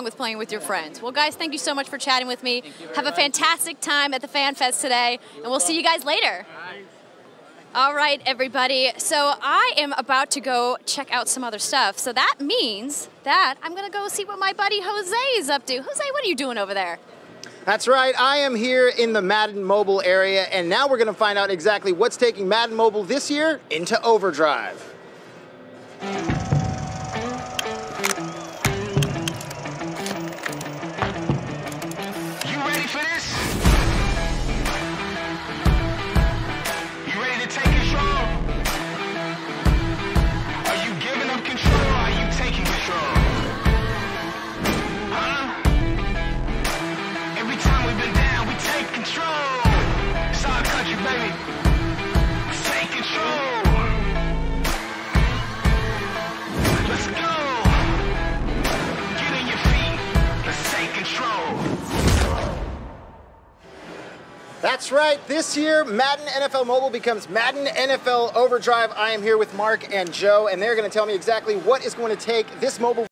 with playing with your friends. Well, guys, thank you so much for chatting with me. Have a fantastic time at the Fan Fest today, and we'll see you guys later. All right, everybody. So I am about to go check out some other stuff. So that means that I'm going to go see what my buddy Jose is up to. Jose, what are you doing over there? That's right. I am here in the Madden Mobile area, and now we're going to find out exactly what's taking Madden Mobile this year into overdrive. That's right. This year, Madden NFL Mobile becomes Madden NFL Overdrive. I am here with Mark and Joe, and they're going to tell me exactly what is going to take this mobile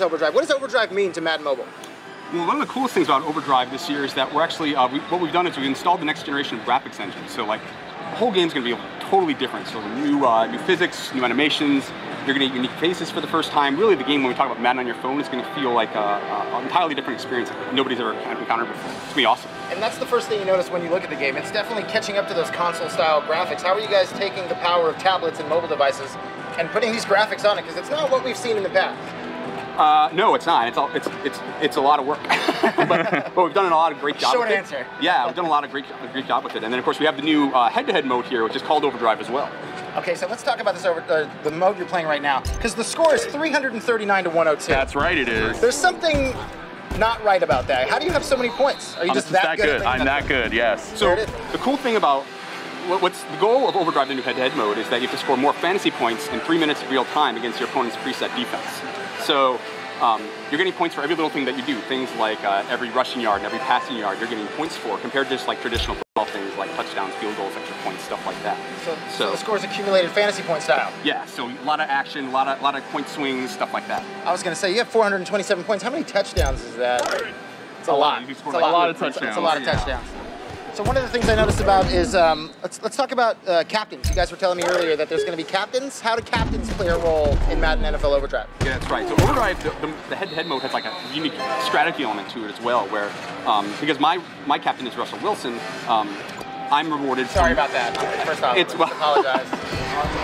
overdrive. What does overdrive mean to Madden Mobile? Well, one of the coolest things about overdrive this year is that we're actually, what we've done is we've installed the next generation of graphics engine. So like, the whole game's going to be totally different. So new physics, new animations. You're going to get unique faces for the first time. Really, the game, when we talk about Madden on your phone, is going to feel like an entirely different experience that nobody's ever kind of encountered before. It's going to be awesome. And that's the first thing you notice when you look at the game. It's definitely catching up to those console-style graphics. How are you guys taking the power of tablets and mobile devices and putting these graphics on it? Because it's not what we've seen in the past. No, it's not. It's a lot of work. but we've done a lot of great job with it. Short answer. Yeah, we've done a lot of great job with it. And then, of course, we have the new head-to-head mode here, which is called Overdrive as well. Okay, so let's talk about this the mode you're playing right now, because the score is 339 to 102. That's right, it is. There's something not right about that. How do you have so many points? Are you just that good? I'm that good, yes. So the cool thing about what's the goal of Overdrive, the new head-to-head mode, is that you have to score more fantasy points in 3 minutes of real time against your opponent's preset defense. So you're getting points for every little thing that you do. Things like every rushing yard and every passing yard you're getting points for, compared to just like traditional football things like touchdowns, field goals, extra points, stuff like that. So the score's accumulated fantasy point style. Yeah, so a lot of action, a lot of point swings, stuff like that. I was going to say, you have 427 points. How many touchdowns is that? It's a lot. It's a lot of touchdowns. It's a lot of touchdowns. So one of the things I noticed about is, let's talk about captains. You guys were telling me earlier that there's going to be captains. How do captains play a role in Madden NFL Overdrive? Yeah, that's right. So Overdrive, the head-to-head mode has like a unique strategy element to it as well, where, because my captain is Russell Wilson, I'm rewarded. Sorry about that. First off, apologize.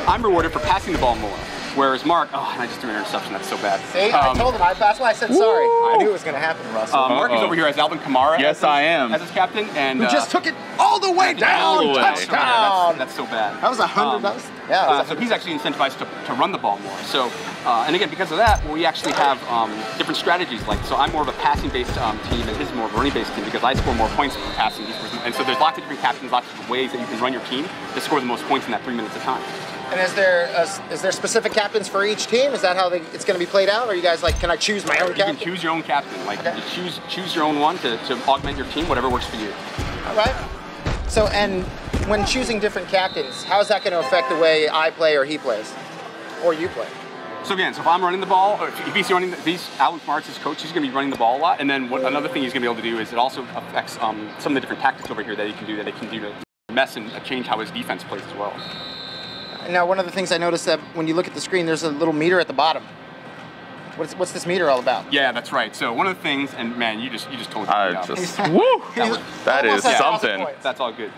I'm rewarded for passing the ball more. Whereas Mark, and I just threw an interception, that's so bad. See, I told him, that's why I said sorry. I knew it was going to happen, Russell. Mark is over here as Alvin Kamara. Yes, I am. As his captain. And who just took it all the way down, touchdown. That's so bad. That was 100. So he's actually incentivized to run the ball more. So, and again, because of that, we actually have different strategies. So I'm more of a passing-based team, and his is more of a running-based team, because I score more points for passing. And so there's lots of different captains, lots of ways that you can run your team to score the most points in that 3 minutes of time. And is there specific captains for each team? Is that how it's going to be played out? Or are you guys like, can I choose my own captain? You can choose your own captain. You choose your own one to augment your team, whatever works for you. All right. So, and when choosing different captains, how is that going to affect the way I play or he plays? Or you play? So again, if I'm running the ball, or if he's running, Alan Smart's his coach, he's going to be running the ball a lot. And then another thing he's going to be able to do is it also affects some of the different tactics over here that he can do to mess and change how his defense plays as well. Now, one of the things I noticed that when you look at the screen, there's a little meter at the bottom. What's this meter all about? Yeah, that's right. So one of the things, and man, you just told me. Woo! That is something. That's all good.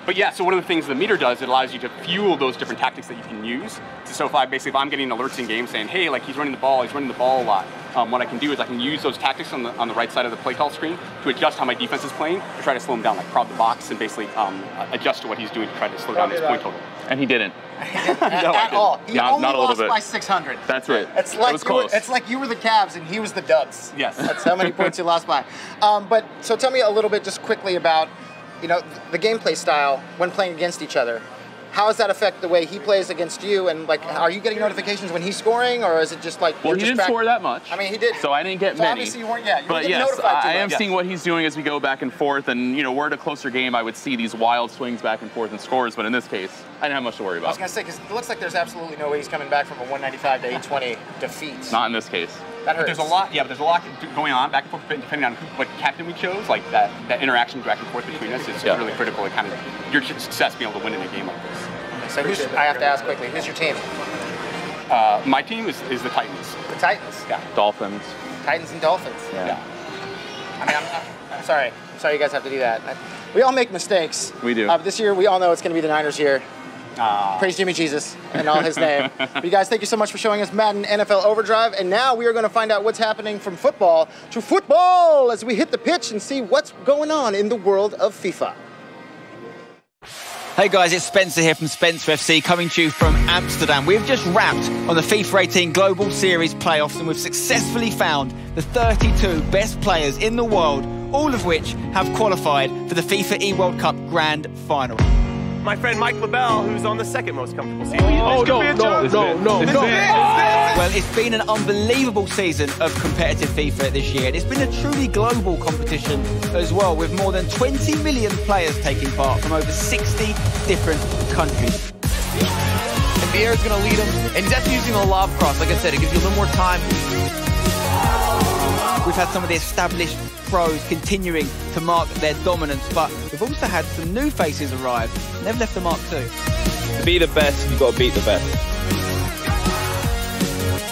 But yeah, so one of the things the meter does, it allows you to fuel those different tactics that you can use. So if I'm getting alerts in game saying, hey, like he's running the ball a lot. What I can do is I can use those tactics on the right side of the play call screen to adjust how my defense is playing to try to slow him down, like prod the box and basically adjust to what he's doing to try to slow down his point total. And he didn't. At all. He only not a little lost bit. by 600. That's right. It's like it was close. It's like you were the Cavs and he was the Dubs. Yes. That's how many points you lost by. But so tell me a little bit just quickly about, the gameplay style when playing against each other. How does that affect the way he plays against you? And like, are you getting notifications when he's scoring, or is it just like? Well, he didn't score that much. I mean, he did. So I didn't get many. Obviously, you weren't. Yeah, you but yes, I am seeing what he's doing as we go back and forth. And we're at a closer game. I would see these wild swings back and forth in scores. But in this case, I didn't have much to worry about. I was gonna say, because it looks like there's absolutely no way he's coming back from a 195 to 820 defeat. Not in this case. That hurts. But there's a lot, yeah, but there's a lot going on back and forth depending on what captain we chose. Like that interaction back and forth between us is really critical to kind of your success being able to win in a game like this. So I have to ask quickly, who's your team? My team is the Titans. The Titans? Yeah. Dolphins. Titans and Dolphins. Yeah. I mean, I'm sorry. I'm sorry you guys have to do that. We all make mistakes. We do. This year, we all know it's going to be the Niners year. Praise Jimmy Jesus and all his name. But you guys, thank you so much for showing us Madden NFL Overdrive. And now we are going to find out what's happening from football to football as we hit the pitch and see what's going on in the world of FIFA. Hey guys, it's Spencer here from Spencer FC coming to you from Amsterdam. We've just wrapped on the FIFA 18 Global Series playoffs and we've successfully found the 32 best players in the world, all of which have qualified for the FIFA E-World Cup Grand Final. My friend Mike LaBelle, who's on the second most comfortable seat. No. Well, it's been an unbelievable season of competitive FIFA this year. And it's been a truly global competition as well, with more than 20 million players taking part from over 60 different countries. And Vieira's going to lead him, and he's actually using a lob cross. Like I said, it gives you a little more time. We've had some of the established pros continuing to mark their dominance, but we've also had some new faces arrive, and they've left a mark too. To be the best, you've got to beat the best.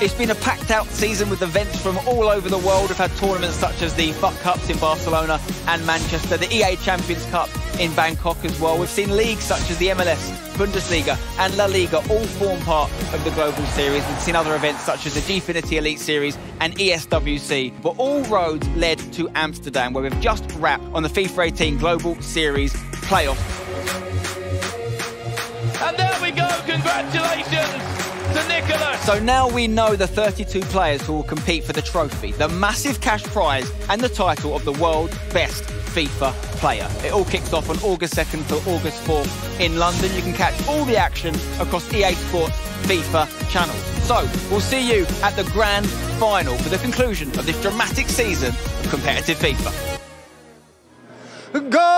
It's been a packed-out season with events from all over the world. We've had tournaments such as the FUT Cups in Barcelona and Manchester, the EA Champions Cup in Bangkok as well. We've seen leagues such as the MLS, Bundesliga and La Liga all form part of the Global Series. We've seen other events such as the Gfinity Elite Series and ESWC. But all roads led to Amsterdam, where we've just wrapped on the FIFA 18 Global Series playoff. And there we go, congratulations to Nicholas. So now we know the 32 players who will compete for the trophy, the massive cash prize and the title of the world's best FIFA player. It all kicks off on August 2nd to August 4th in London. You can catch all the action across EA Sports FIFA channels. So we'll see you at the grand final for the conclusion of this dramatic season of competitive FIFA. Go!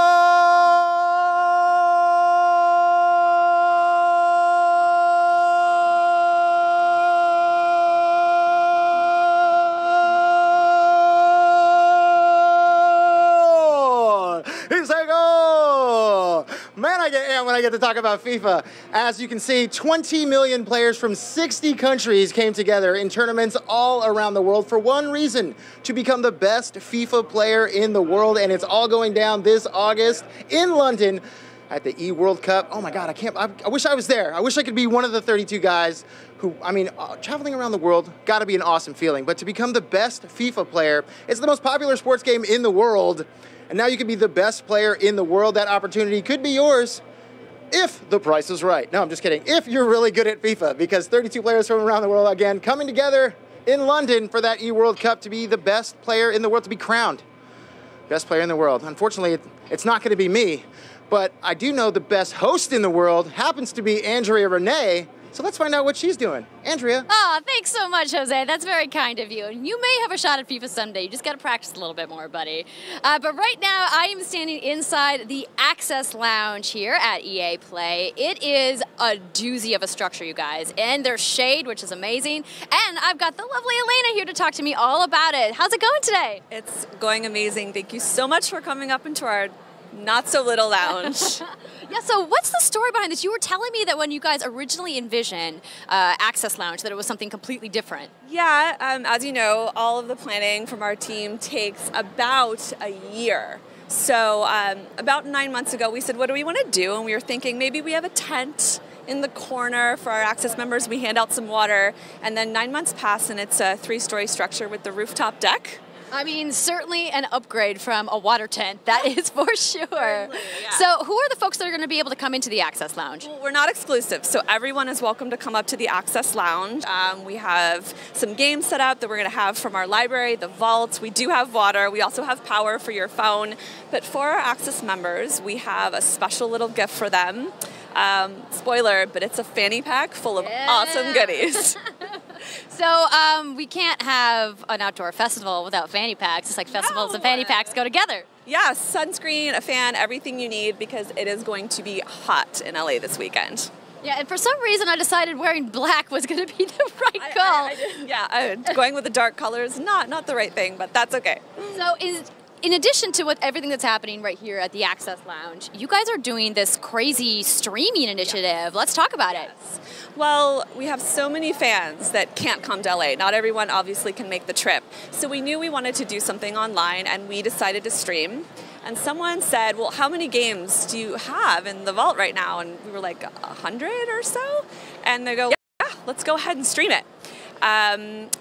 Man, I get amped when I get to talk about FIFA. As you can see, 20 million players from 60 countries came together in tournaments all around the world for one reason, to become the best FIFA player in the world. And it's all going down this August in London at the E-World Cup. Oh my God, I wish I was there. I wish I could be one of the 32 guys who, traveling around the world, gotta be an awesome feeling. But to become the best FIFA player, it's the most popular sports game in the world. And now you can be the best player in the world. That opportunity could be yours if the price is right. No, I'm just kidding. If you're really good at FIFA, because 32 players from around the world, again, coming together in London for that E-World Cup to be the best player in the world, to be crowned best player in the world. Unfortunately, it's not going to be me, but I do know the best host in the world happens to be Andrea Renee. So let's find out what she's doing. Andrea. Oh, thanks so much, Jose. That's very kind of you. And you may have a shot at FIFA someday. You just got to practice a little bit more, buddy. But right now, I am standing inside the Access Lounge here at EA Play. It is a doozy of a structure, you guys. And there's shade, which is amazing. And I've got the lovely Elena here to talk to me all about it. How's it going today? It's going amazing. Thank you so much for coming up into our not-so-little lounge. Yeah, so what's the story behind this? You were telling me that when you guys originally envisioned Access Lounge, that it was something completely different. Yeah, as you know, all of the planning from our team takes about a year. So about 9 months ago, we said, what do we want to do? And we were thinking maybe we have a tent in the corner for our Access members. We hand out some water. And then 9 months pass, and it's a 3-story structure with the rooftop deck. I mean, certainly an upgrade from a water tent, that is for sure. Yeah. So who are the folks that are going to be able to come into the Access Lounge? Well, we're not exclusive, so everyone is welcome to come up to the Access Lounge. We have some games set up that we're going to have from our library, the vaults. We do have water. We also have power for your phone. But for our Access members, we have a special little gift for them. Spoiler, but it's a fanny pack full of awesome goodies. So we can't have an outdoor festival without fanny packs. It's like festivals and fanny packs go together. Yeah, sunscreen, a fan, everything you need, because it is going to be hot in LA this weekend. Yeah, and for some reason I decided wearing black was going to be the right call. Going with the dark colors, not the right thing, but that's okay. So in addition to everything that's happening right here at the Access Lounge, you guys are doing this crazy streaming initiative. Let's talk about it. Well, we have so many fans that can't come to LA. Not everyone obviously can make the trip. So we knew we wanted to do something online, and we decided to stream. And someone said, well, how many games do you have in the vault right now? And we were like, 100 or so? And they go, yeah, let's go ahead and stream it.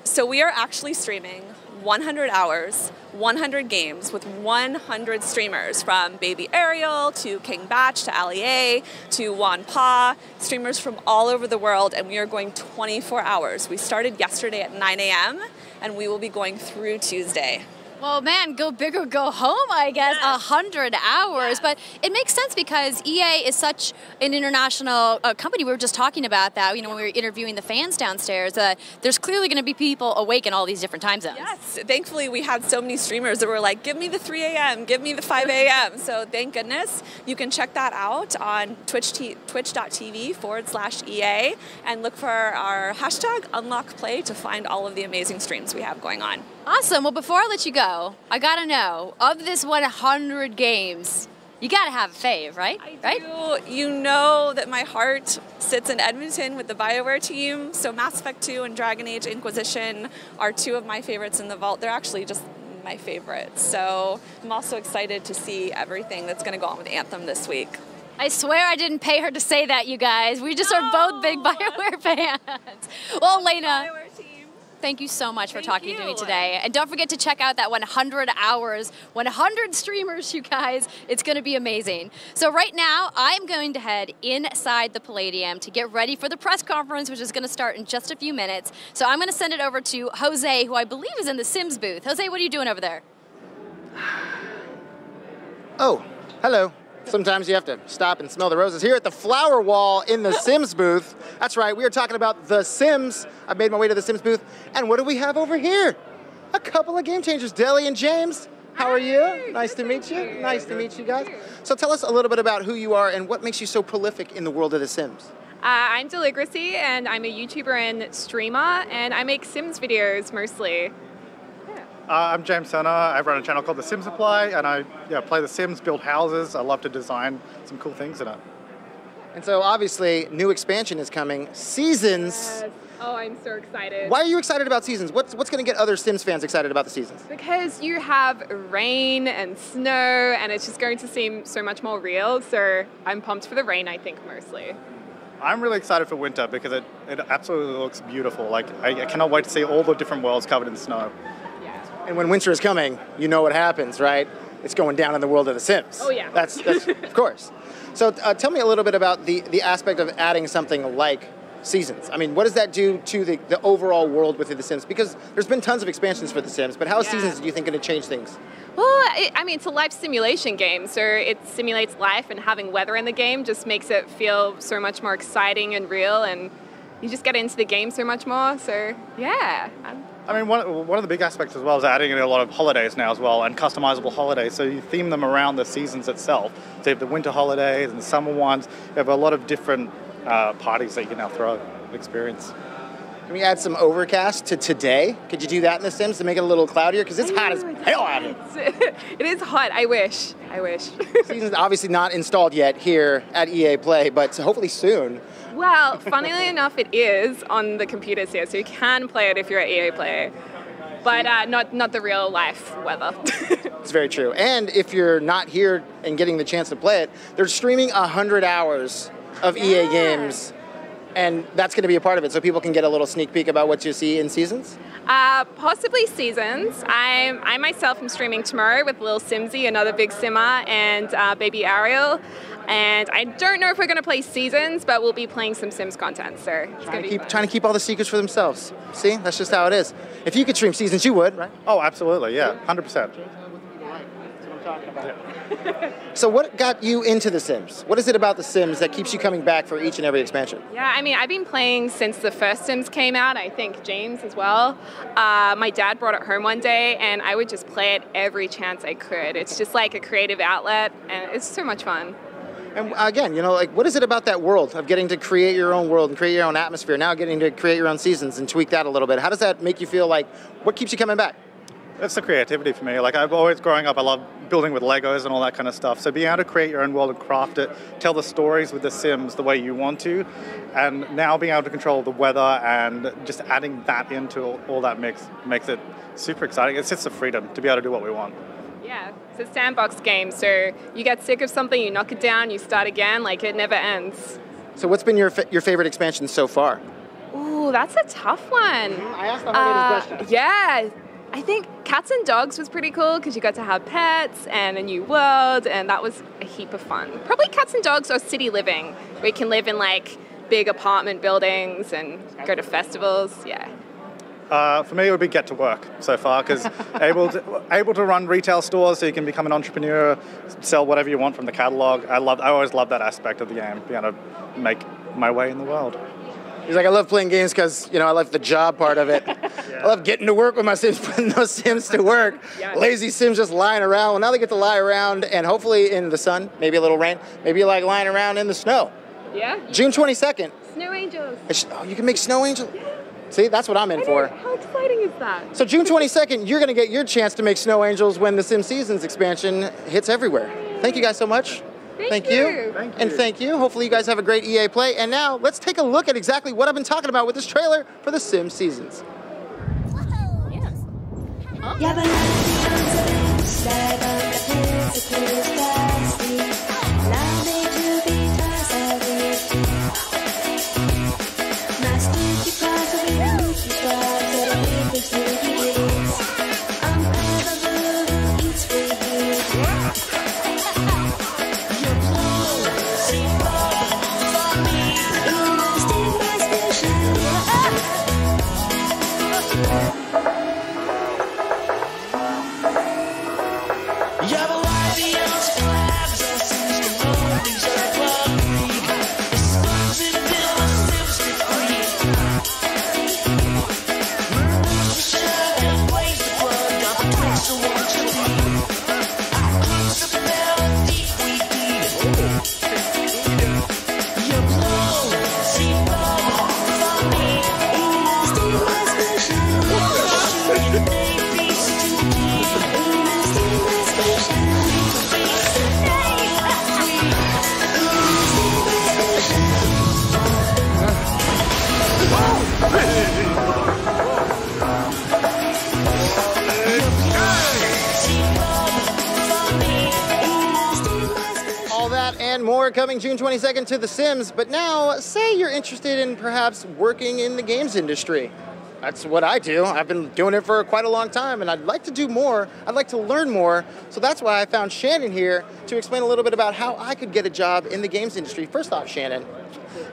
So we are actually streaming 100 hours, 100 games with 100 streamers, from Baby Ariel to King Batch to Ali A to Juan Pa, streamers from all over the world, and we are going 24 hours. We started yesterday at 9 a.m. and we will be going through Tuesday. Well, man, go big or go home, I guess, 100 hours. But it makes sense because EA is such an international company. We were just talking about that, when we were interviewing the fans downstairs. There's clearly going to be people awake in all these different time zones. Yes, thankfully we had so many streamers that were like, give me the 3 a.m., give me the 5 a.m. So thank goodness. You can check that out on twitch.tv/EA and look for our hashtag #UnlockPlay to find all of the amazing streams we have going on. Awesome. Well, before I let you go, I got to know, of this 100 games, you got to have a fave, right? I do. You know that my heart sits in Edmonton with the BioWare team, so Mass Effect 2 and Dragon Age Inquisition are two of my favorites in the vault. They're actually just my favorites. So I'm also excited to see everything that's going to go on with Anthem this week. I swear I didn't pay her to say that, you guys. We just are both big BioWare fans. Well, Elena, thank you so much for talking to me today. And don't forget to check out that 100 hours, 100 streamers, you guys. It's going to be amazing. So right now, I'm going to head inside the Palladium to get ready for the press conference, which is going to start in just a few minutes. So I'm going to send it over to Jose, who I believe is in the Sims booth. Jose, what are you doing over there? Oh, hello. Sometimes you have to stop and smell the roses. Here at the flower wall in the Sims booth. That's right, we are talking about The Sims. I've made my way to the Sims booth. And what do we have over here? A couple of game changers, Deli and James. How are you? Nice to meet you. Nice to meet you guys. So tell us a little bit about who you are and what makes you so prolific in the world of The Sims. I'm Deligracy, and I'm a YouTuber and streamer, and I make Sims videos mostly. I'm James Senna. I run a channel called The Sims Supply, and I play The Sims, build houses. I love to design some cool things in it. And so obviously, new expansion is coming. Seasons. Yes. Oh, I'm so excited. Why are you excited about Seasons? What's going to get other Sims fans excited about the Seasons? Because you have rain and snow, and it's just going to seem so much more real. So I'm pumped for the rain, I think, mostly. I'm really excited for winter because it absolutely looks beautiful. Like, I cannot wait to see all the different worlds covered in snow. And when winter is coming, you know what happens, right? It's going down in the world of The Sims. Oh, yeah. That's of course. So tell me a little bit about the aspect of adding something like Seasons. I mean, what does that do to the overall world within The Sims? Because there's been tons of expansions for The Sims, but how is Seasons, do you think, going to change things? Well, I mean, it's a life simulation game, so it simulates life, and having weather in the game just makes it feel so much more exciting and real, and you just get into the game so much more, so yeah. I mean, one of the big aspects as well is adding in a lot of holidays now as well, and customizable holidays. So you theme them around the seasons itself. So you have the winter holidays and the summer ones. You have a lot of different parties that you can now throw and experience. Can we add some overcast to today? Could you do that in The Sims to make it a little cloudier? Because it's hot as hell out here. It is hot. I wish. Seasons obviously not installed yet here at EA Play, but hopefully soon. Well, funnily enough, it is on the computers here, so you can play it if you're at EA Play, but not the real life weather. It's very true. And if you're not here and getting the chance to play it, they're streaming 100 hours of EA games, and that's going to be a part of it, so people can get a little sneak peek about what you see in Seasons? Possibly Seasons. I myself am streaming tomorrow with Lil Simsy, another big simmer, and Baby Ariel. And I don't know if we're going to play Seasons, but we'll be playing some Sims content, so it's going to be fun. Trying to keep all the secrets for themselves. See, that's just how it is. If you could stream Seasons, you would, right? Oh, absolutely, yeah, 100%. So what got you into The Sims? What is it about The Sims that keeps you coming back for each and every expansion? Yeah, I mean, I've been playing since the first Sims came out, I think James as well. My dad brought it home one day, and I would just play it every chance I could. It's just like a creative outlet, and it's so much fun. And again, you know, like, what is it about that world of getting to create your own world and create your own atmosphere, now getting to create your own seasons and tweak that a little bit? How does that make you feel? Like, what keeps you coming back? It's the creativity for me. Like, I've always, growing up, I love building with Legos and all that kind of stuff. So being able to create your own world and craft it, tell the stories with the Sims the way you want to, and now being able to control the weather and just adding that into all that makes it super exciting. It's just the freedom to be able to do what we want. Yeah, it's a sandbox game, so you get sick of something, you knock it down, you start again, like it never ends. So what's been your favorite expansion so far? Ooh, that's a tough one. I asked the hard question. Yeah, I think Cats and Dogs was pretty cool because you got to have pets and a new world, and that was a heap of fun. Probably Cats and Dogs or City Living, where you can live in like big apartment buildings and go to festivals, yeah. For me, it would be Get to Work so far, because able to run retail stores so you can become an entrepreneur, sell whatever you want from the catalog. I always love that aspect of the game, being able to make my way in the world. He's like, I love playing games because, you know, I like the job part of it. Yeah. I love getting to work with my Sims, putting those Sims to work. Yes. Lazy Sims just lying around. Well, now they get to lie around, and hopefully in the sun, maybe a little rain, maybe you like lying around in the snow. Yeah. June 22nd. Snow angels. Oh, you can make snow angels? Yeah. See, that's what I'm in for. How exciting is that? So June 22nd, you're going to get your chance to make snow angels when the Sim Seasons expansion hits everywhere. Thank you guys so much. Thank you. And thank you. Hopefully you guys have a great EA play. And now let's take a look at exactly what I've been talking about with this trailer for the Sim Seasons. All that and more coming June 22nd to The Sims. But now, say you're interested in perhaps working in the games industry. That's what I do. I've been doing it for quite a long time, and I'd like to do more. I'd like to learn more. So that's why I found Shannon here to explain a little bit about how I could get a job in the games industry. First off, Shannon,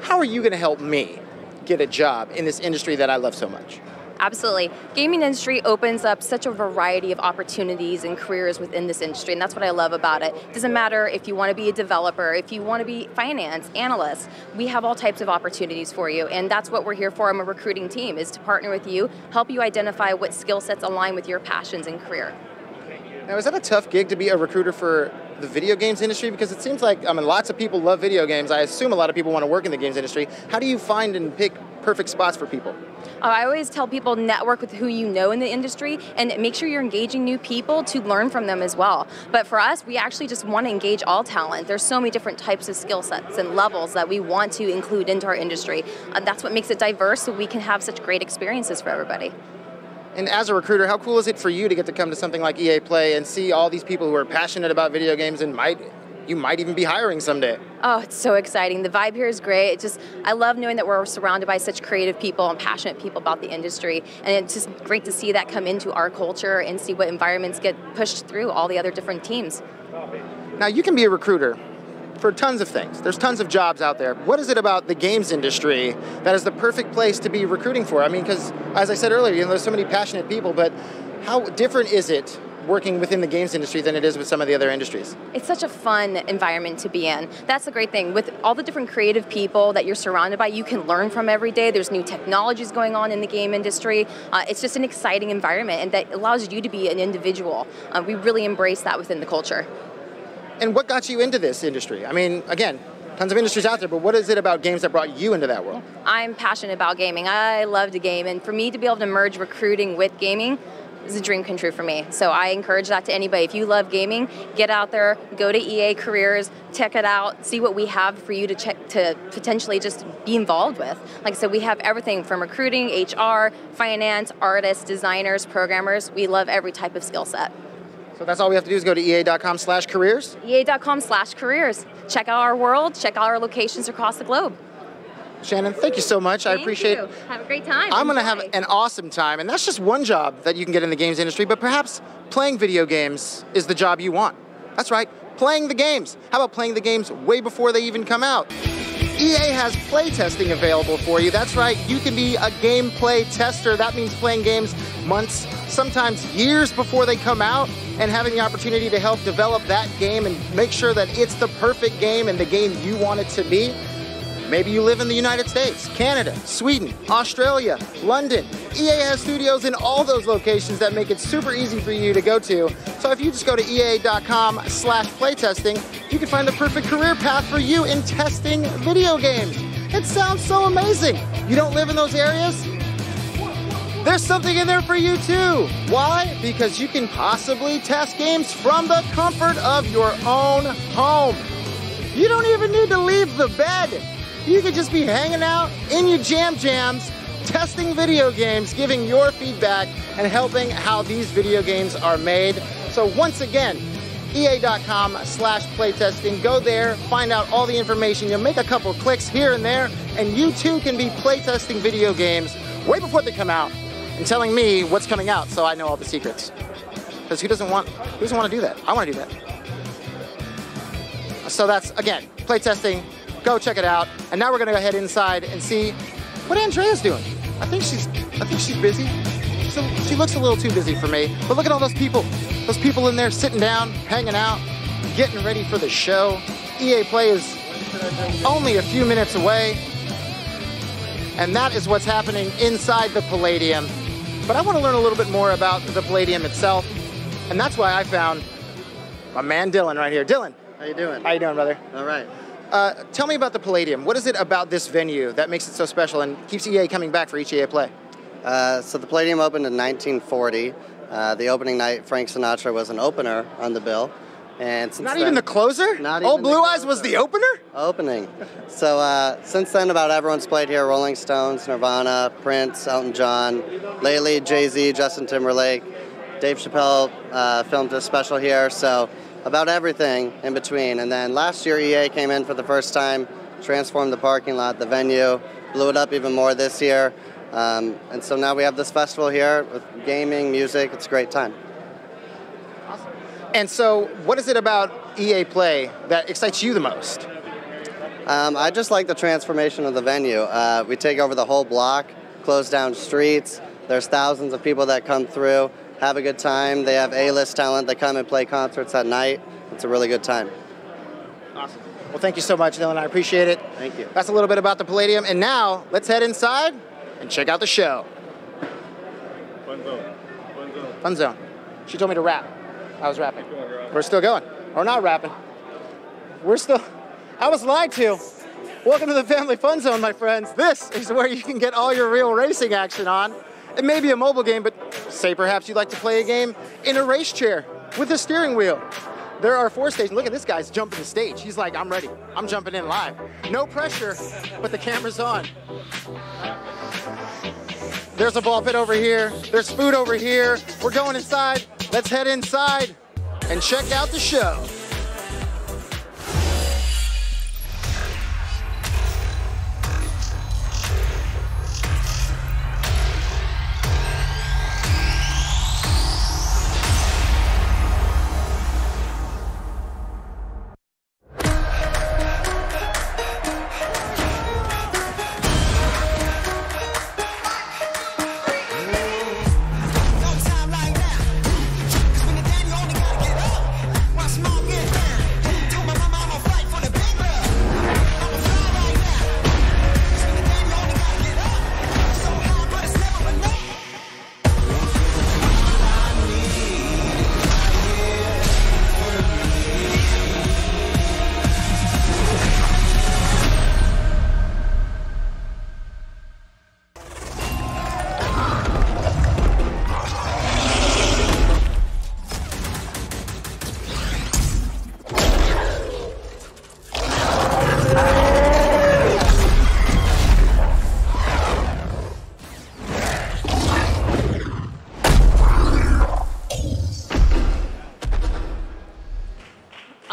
how are you going to help me get a job in this industry that I love so much? Absolutely. Gaming industry opens up such a variety of opportunities and careers within this industry, and that's what I love about it. It doesn't matter if you want to be a developer, if you want to be finance, analyst, we have all types of opportunities for you, and that's what we're here for. I'm a recruiting team, is to partner with you, help you identify what skill sets align with your passions and career. Now, is that a tough gig to be a recruiter for the video games industry? Because it seems like, I mean, lots of people love video games. I assume a lot of people want to work in the games industry. How do you find and pick perfect spots for people? I always tell people network with who you know in the industry and make sure you're engaging new people to learn from them as well. But for us, we actually just want to engage all talent. There's so many different types of skill sets and levels that we want to include into our industry. That's what makes it diverse, so we can have such great experiences for everybody. And as a recruiter, how cool is it for you to get to come to something like EA Play and see all these people who are passionate about video games and you might even be hiring someday? Oh, it's so exciting. The vibe here is great. I love knowing that we're surrounded by such creative people and passionate people about the industry. And it's just great to see that come into our culture and see what environments get pushed through all the other different teams. Now, you can be a recruiter for tons of things. There's tons of jobs out there. What is it about the games industry that is the perfect place to be recruiting for? I mean, because as I said earlier, there's so many passionate people, but how different is it working within the games industry than it is with some of the other industries? It's such a fun environment to be in. That's the great thing. With all the different creative people that you're surrounded by, you can learn from every day. There's new technologies going on in the game industry. It's just an exciting environment, and that allows you to be an individual. We really embrace that within the culture. And what got you into this industry? I mean, again, tons of industries out there, but what is it about games that brought you into that world? I'm passionate about gaming. I love to game, and for me to be able to merge recruiting with gaming is a dream come true for me. So I encourage that to anybody. If you love gaming, get out there, go to EA Careers, check it out, see what we have for you to check to potentially just be involved with. Like I said, we have everything from recruiting, HR, finance, artists, designers, programmers. We love every type of skill set. So that's all we have to do is go to ea.com/careers? ea.com/careers. Check out our world, check out our locations across the globe. Shannon, thank you so much. I appreciate it. Have a great time. I'm going to have an awesome time, and that's just one job that you can get in the games industry, but perhaps playing video games is the job you want. That's right, playing the games. How about playing the games way before they even come out? EA has play testing available for you. That's right, you can be a gameplay tester. That means playing games months, sometimes years before they come out, and having the opportunity to help develop that game and make sure that it's the perfect game and the game you want it to be. Maybe you live in the United States, Canada, Sweden, Australia, London. EA has studios in all those locations that make it super easy for you to go to. So if you just go to ea.com/playtesting, you can find the perfect career path for you in testing video games. It sounds so amazing. You don't live in those areas? There's something in there for you too. Why? Because you can possibly test games from the comfort of your own home. You don't even need to leave the bed. You could just be hanging out in your jams, testing video games, giving your feedback, and helping how these video games are made. So once again, ea.com/playtesting. Go there, find out all the information. You'll make a couple clicks here and there, and you too can be playtesting video games way before they come out and telling me what's coming out so I know all the secrets. Because who doesn't want to do that? I want to do that. So that's, again, playtesting. Go check it out. And now we're gonna go ahead inside and see what Andrea's doing. I think she's busy. So she looks a little too busy for me. But look at all those people in there sitting down, hanging out, getting ready for the show. EA Play is only a few minutes away. And that is what's happening inside the Palladium. But I want to learn a little bit more about the Palladium itself. And that's why I found my man Dylan right here. Dylan. How you doing? How you doing, brother? All right. Tell me about the Palladium. What is it about this venue that makes it so special and keeps EA coming back for each EA Play? So the Palladium opened in 1940. The opening night, Frank Sinatra was an opener on the bill. And since Not even the closer? Not Old even Blue the Eyes was the opener? Opening. So since then, about everyone's played here. Rolling Stones, Nirvana, Prince, Elton John, lately Jay-Z, Justin Timberlake. Dave Chappelle filmed a special here. So about everything in between. And then last year, EA came in for the first time, transformed the parking lot, the venue, blew it up even more this year. And so now we have this festival here with gaming, music. It's a great time. Awesome. And so what is it about EA Play that excites you the most? I just like the transformation of the venue. We take over the whole block, close down streets. There's thousands of people that come through, have a good time. They have A-list talent that come and play concerts at night. It's a really good time. Awesome. Well, thank you so much, Dylan. I appreciate it. Thank you. That's a little bit about the Palladium. And now, let's head inside and check out the show. Fun zone. Fun zone. She told me to rap. I was rapping. We're still going. We're not rapping. I was lied to. Welcome to the Family Fun Zone, my friends. This is where you can get all your real racing action on. It may be a mobile game, but say perhaps you'd like to play a game in a race chair with a steering wheel. There are 4 stations. Look at this guy's jumping the stage. He's like, I'm ready. I'm jumping in live. No pressure, but the camera's on. There's a ball pit over here. There's food over here. We're going inside. Let's head inside and check out the show. Small game.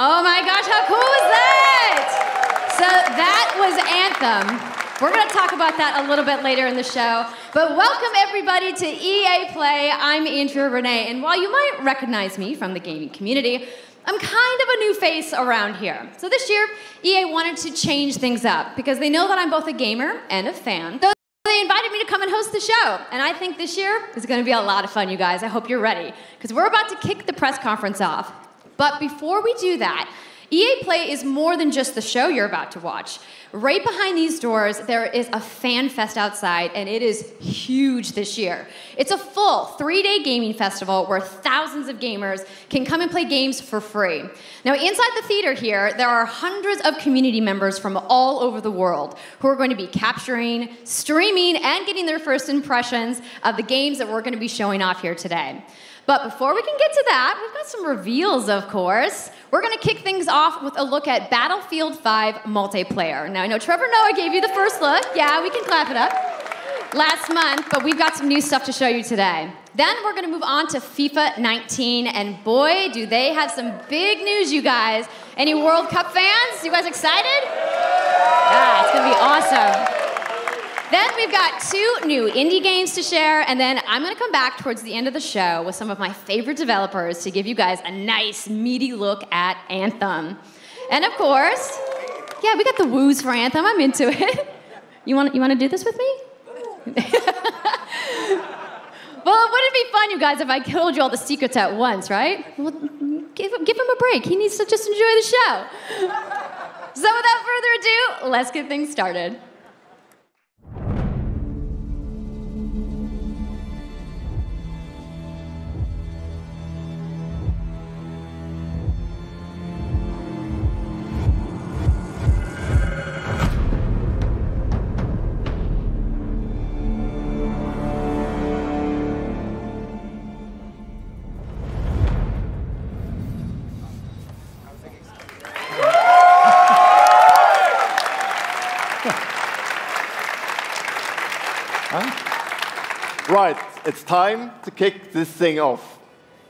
Oh my gosh, how cool was that? So that was Anthem. We're going to talk about that a little bit later in the show. But welcome everybody to EA Play. I'm Andrea Renee, and while you might recognize me from the gaming community, I'm kind of a new face around here. So this year, EA wanted to change things up because they know that I'm both a gamer and a fan. So they invited me to come and host the show. And I think this year is going to be a lot of fun, you guys. I hope you're ready, because we're about to kick the press conference off. But before we do that, EA Play is more than just the show you're about to watch. Right behind these doors, there is a fan fest outside, and it is huge this year. It's a full 3-day gaming festival where thousands of gamers can come and play games for free. Now, inside the theater here, there are hundreds of community members from all over the world who are going to be capturing, streaming, and getting their first impressions of the games that we're going to be showing off here today. But before we can get to that, we've got some reveals, of course. We're going to kick things off with a look at Battlefield 5 multiplayer. Now, I know Trevor Noah gave you the first look. Yeah, we can clap it up. Last month, but we've got some new stuff to show you today. Then we're going to move on to FIFA 19, and boy, do they have some big news, you guys. Any World Cup fans? You guys excited? Yeah, it's going to be awesome. Then we've got 2 new indie games to share, and then I'm going to come back towards the end of the show with some of my favorite developers to give you guys a nice, meaty look at Anthem. And of course, yeah, we got the woos for Anthem. I'm into it. You want to do this with me? Well, wouldn't it be fun, you guys, if I told you all the secrets at once, right? Well, give him a break. He needs to just enjoy the show. So without further ado, let's get things started. Right, it's time to kick this thing off.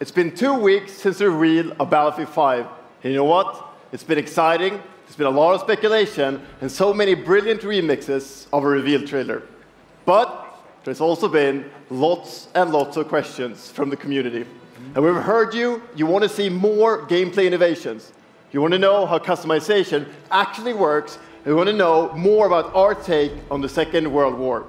It's been 2 weeks since the reveal of Battlefield 5. And you know what? It's been exciting, there's been a lot of speculation, and so many brilliant remixes of a reveal trailer. But there's also been lots and lots of questions from the community. And we've heard you want to see more gameplay innovations. You want to know how customization actually works, and you want to know more about our take on the Second World War.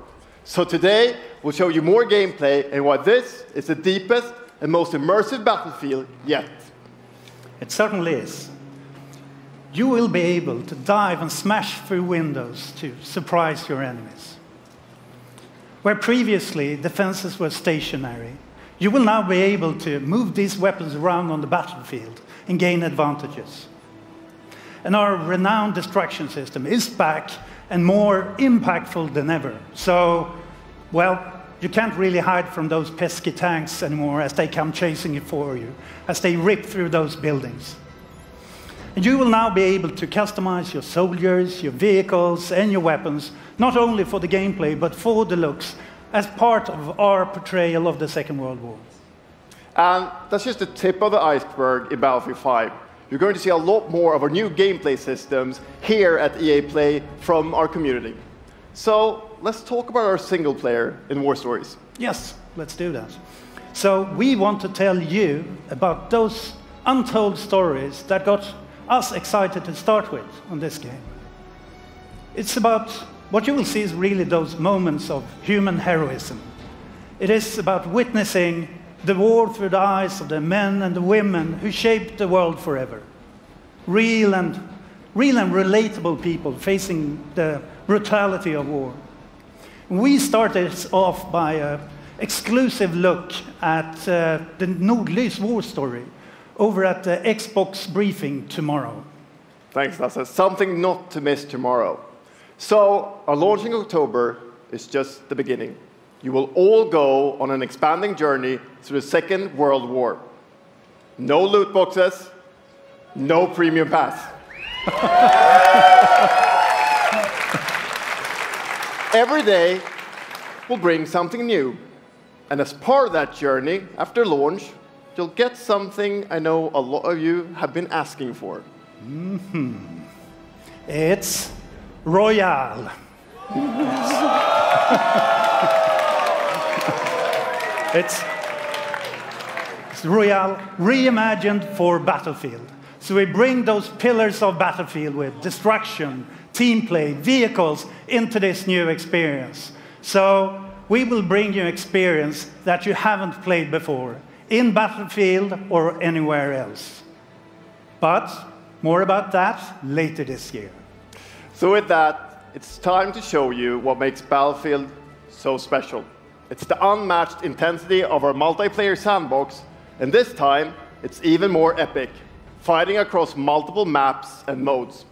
So today, we'll show you more gameplay and why this is the deepest and most immersive Battlefield yet. It certainly is. You will be able to dive and smash through windows to surprise your enemies. Where previously defenses were stationary, you will now be able to move these weapons around on the battlefield and gain advantages. And our renowned destruction system is back and more impactful than ever. So, well, you can't really hide from those pesky tanks anymore as they come chasing you for you, as they rip through those buildings. And you will now be able to customize your soldiers, your vehicles, and your weapons, not only for the gameplay, but for the looks, as part of our portrayal of the Second World War. And that's just the tip of the iceberg in Battlefield 5. You're going to see a lot more of our new gameplay systems here at EA Play from our community. So let's talk about our single player in War Stories. Yes, let's do that. So we want to tell you about those untold stories that got us excited to start with on this game. It's about what you will see is really those moments of human heroism. It is about witnessing the war through the eyes of the men and the women who shaped the world forever. Real and relatable people facing the brutality of war. We started off by an exclusive look at the Nordlys war story over at the Xbox briefing tomorrow. Thanks, Lasse. Something not to miss tomorrow. So, our launch in October is just the beginning. You will all go on an expanding journey through the Second World War. No loot boxes, no premium pass. Every day will bring something new. And as part of that journey, after launch, you'll get something I know a lot of you have been asking for. It's Royale. It's Royale reimagined for Battlefield. So we bring those pillars of Battlefield with destruction, team play, vehicles into this new experience. So we will bring you experience that you haven't played before in Battlefield or anywhere else. But more about that later this year. So with that, it's time to show you what makes Battlefield so special. It's the unmatched intensity of our multiplayer sandbox, and this time, it's even more epic, fighting across multiple maps and modes.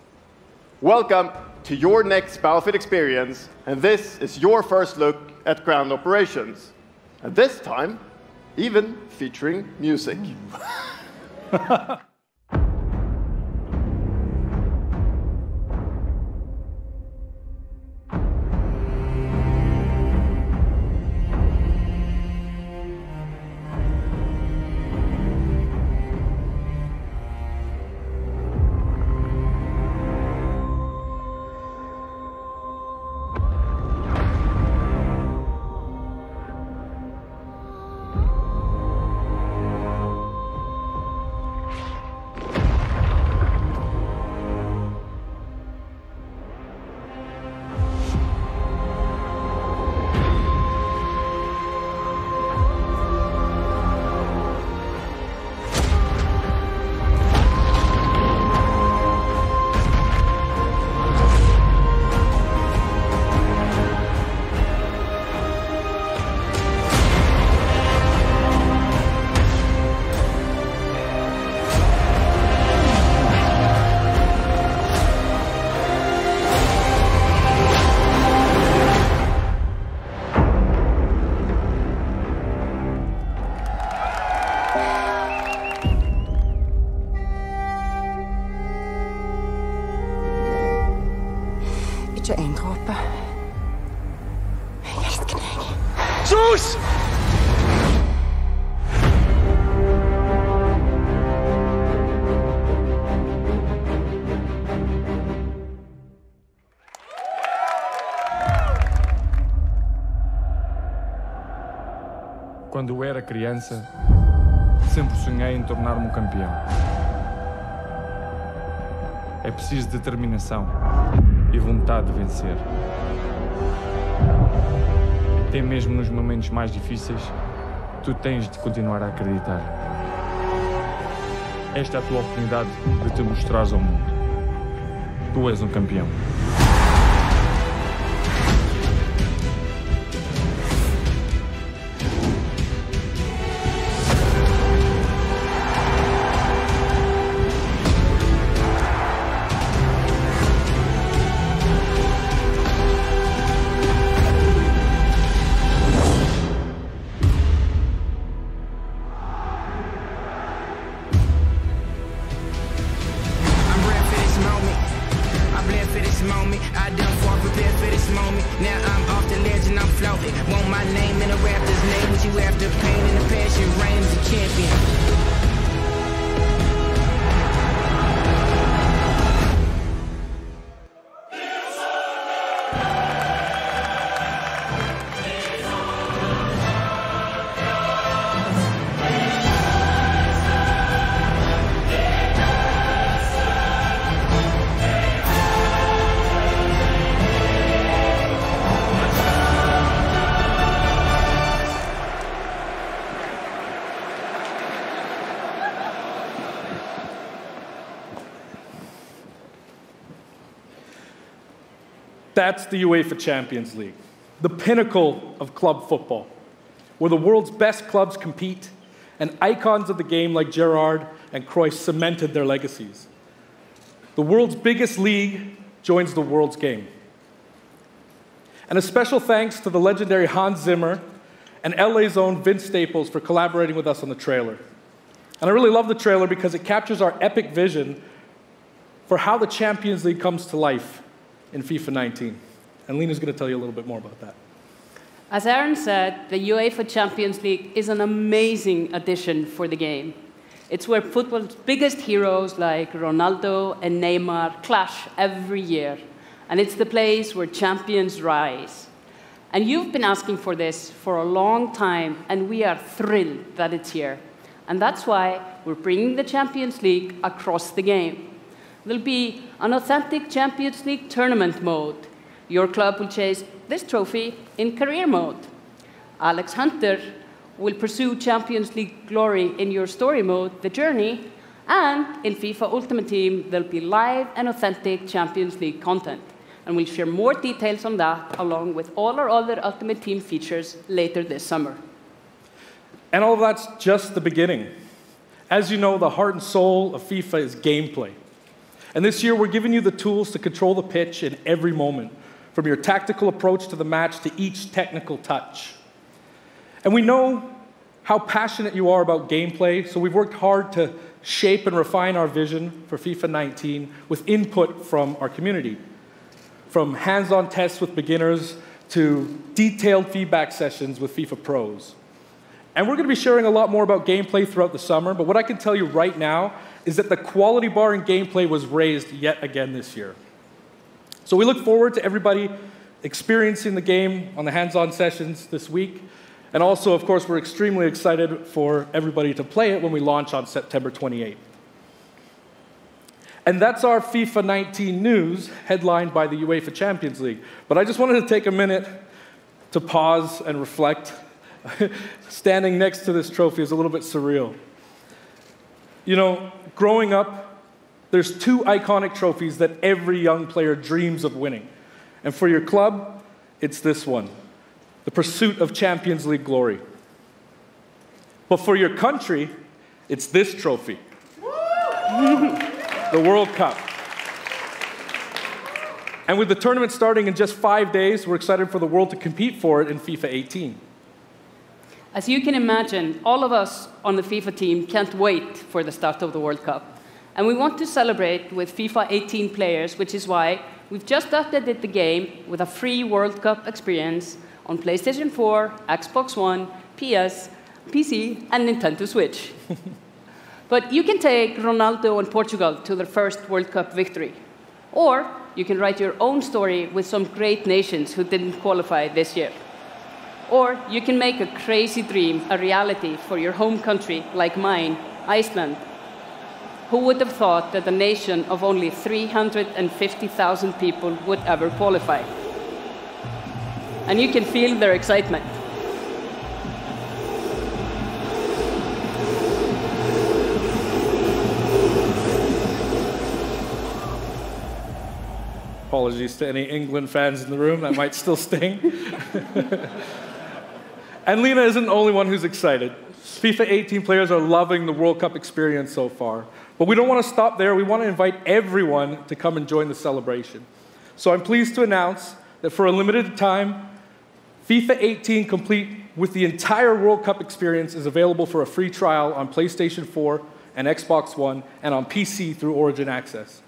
Welcome to your next Battlefield experience, and this is your first look at ground operations. And this time, even featuring music. Ikke en dråpe. Jeg elsker deg. Sus! Quando eu era criança, sempre sonhei em tornar-me um campeão. É preciso determinação e vontade de vencer. Até mesmo nos momentos mais difíceis, tu tens de continuar a acreditar. Esta é a tua oportunidade de te mostrares ao mundo. Tu és um campeão. That's the UEFA Champions League, the pinnacle of club football, where the world's best clubs compete and icons of the game like Gerrard and Cruyff cemented their legacies. The world's biggest league joins the world's game. And a special thanks to the legendary Hans Zimmer and LA's own Vince Staples for collaborating with us on the trailer. And I really love the trailer because it captures our epic vision for how the Champions League comes to life in FIFA 19. And Lena's going to tell you a little bit more about that. As Aaron said, the UEFA Champions League is an amazing addition for the game. It's where football's biggest heroes like Ronaldo and Neymar clash every year. And it's the place where champions rise. And you've been asking for this for a long time, and we are thrilled that it's here. And that's why we're bringing the Champions League across the game. There'll be an authentic Champions League tournament mode. Your club will chase this trophy in career mode. Alex Hunter will pursue Champions League glory in your story mode, The Journey, and in FIFA Ultimate Team, there'll be live and authentic Champions League content. And we'll share more details on that, along with all our other Ultimate Team features later this summer. And all of that's just the beginning. As you know, the heart and soul of FIFA is gameplay. And this year, we're giving you the tools to control the pitch in every moment, from your tactical approach to the match to each technical touch. And we know how passionate you are about gameplay, so we've worked hard to shape and refine our vision for FIFA 19 with input from our community. From hands-on tests with beginners to detailed feedback sessions with FIFA pros. And we're going to be sharing a lot more about gameplay throughout the summer, but what I can tell you right now is that the quality bar in gameplay was raised yet again this year. So we look forward to everybody experiencing the game on the hands-on sessions this week. And also, of course, we're extremely excited for everybody to play it when we launch on September 28th. And that's our FIFA 19 news, headlined by the UEFA Champions League. But I just wanted to take a minute to pause and reflect. Standing next to this trophy is a little bit surreal. You know, growing up, there's two iconic trophies that every young player dreams of winning. And for your club, it's this one, the pursuit of Champions League glory. But for your country, it's this trophy, the World Cup. And with the tournament starting in just 5 days, we're excited for the world to compete for it in FIFA 18. As you can imagine, all of us on the FIFA team can't wait for the start of the World Cup. And we want to celebrate with FIFA 18 players, which is why we've just updated the game with a free World Cup experience on PlayStation 4, Xbox One, PS, PC, and Nintendo Switch. But you can take Ronaldo and Portugal to their first World Cup victory. Or you can write your own story with some great nations who didn't qualify this year. Or you can make a crazy dream a reality for your home country, like mine, Iceland. Who would have thought that a nation of only 350,000 people would ever qualify? And you can feel their excitement. Apologies to any England fans in the room, that might still sting. And Lena isn't the only one who's excited. FIFA 18 players are loving the World Cup experience so far. But we don't want to stop there. We want to invite everyone to come and join the celebration. So I'm pleased to announce that for a limited time, FIFA 18 complete with the entire World Cup experience is available for a free trial on PlayStation 4 and Xbox One and on PC through Origin Access.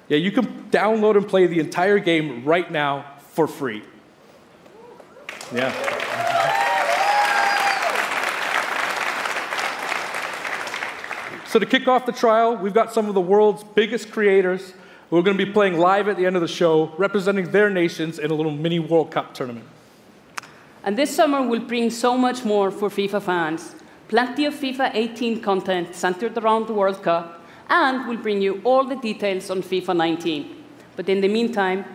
Yeah, you can download and play the entire game right now for free. Yeah. So to kick off the trial, we've got some of the world's biggest creators who are going to be playing live at the end of the show, representing their nations in a little mini World Cup tournament. And this summer will bring so much more for FIFA fans. Plenty of FIFA 18 content centered around the World Cup, and we'll bring you all the details on FIFA 19. But in the meantime,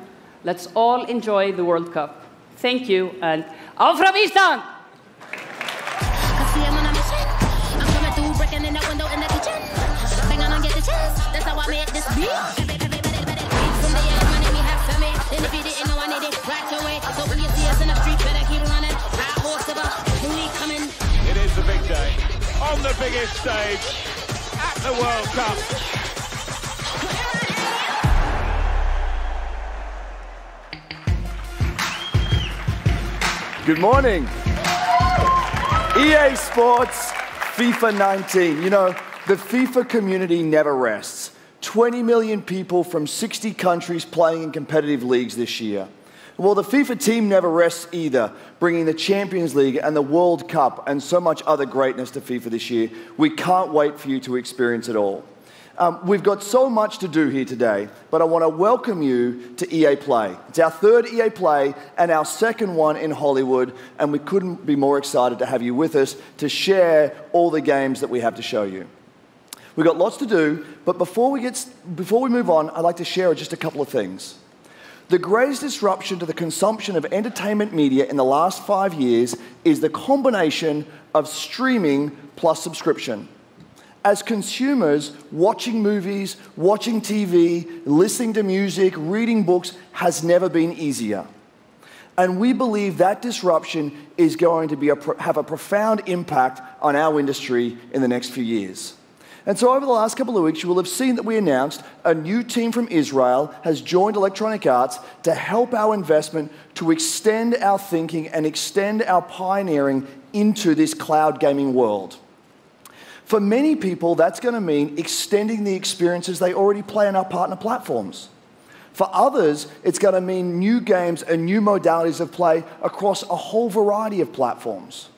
let's all enjoy the World Cup. Thank you, and auf from Island! That's how I made this beat. From the young money we have for me. And if you didn't know I need it, right away. So when you see us in the street, better keep running. High horse of us, we coming. It is the big day. On the biggest stage. At the World Cup. Good morning. EA Sports, FIFA 19. You know, the FIFA community never rests. 20 million people from 60 countries playing in competitive leagues this year. Well, the FIFA team never rests either, bringing the Champions League and the World Cup and so much other greatness to FIFA this year. We can't wait for you to experience it all. We've got so much to do here today, but I want to welcome you to EA Play. It's our third EA Play and our second one in Hollywood, and we couldn't be more excited to have you with us to share all the games that we have to show you. We've got lots to do, but before we move on, I'd like to share just a couple of things. The greatest disruption to the consumption of entertainment media in the last 5 years is the combination of streaming plus subscription. As consumers, watching movies, watching TV, listening to music, reading books has never been easier. And we believe that disruption is going to have a profound impact on our industry in the next few years. And so over the last couple of weeks, you will have seen that we announced a new team from Israel has joined Electronic Arts to help our investment to extend our thinking and extend our pioneering into this cloud gaming world. For many people, that's going to mean extending the experiences they already play on our partner platforms. For others, it's going to mean new games and new modalities of play across a whole variety of platforms.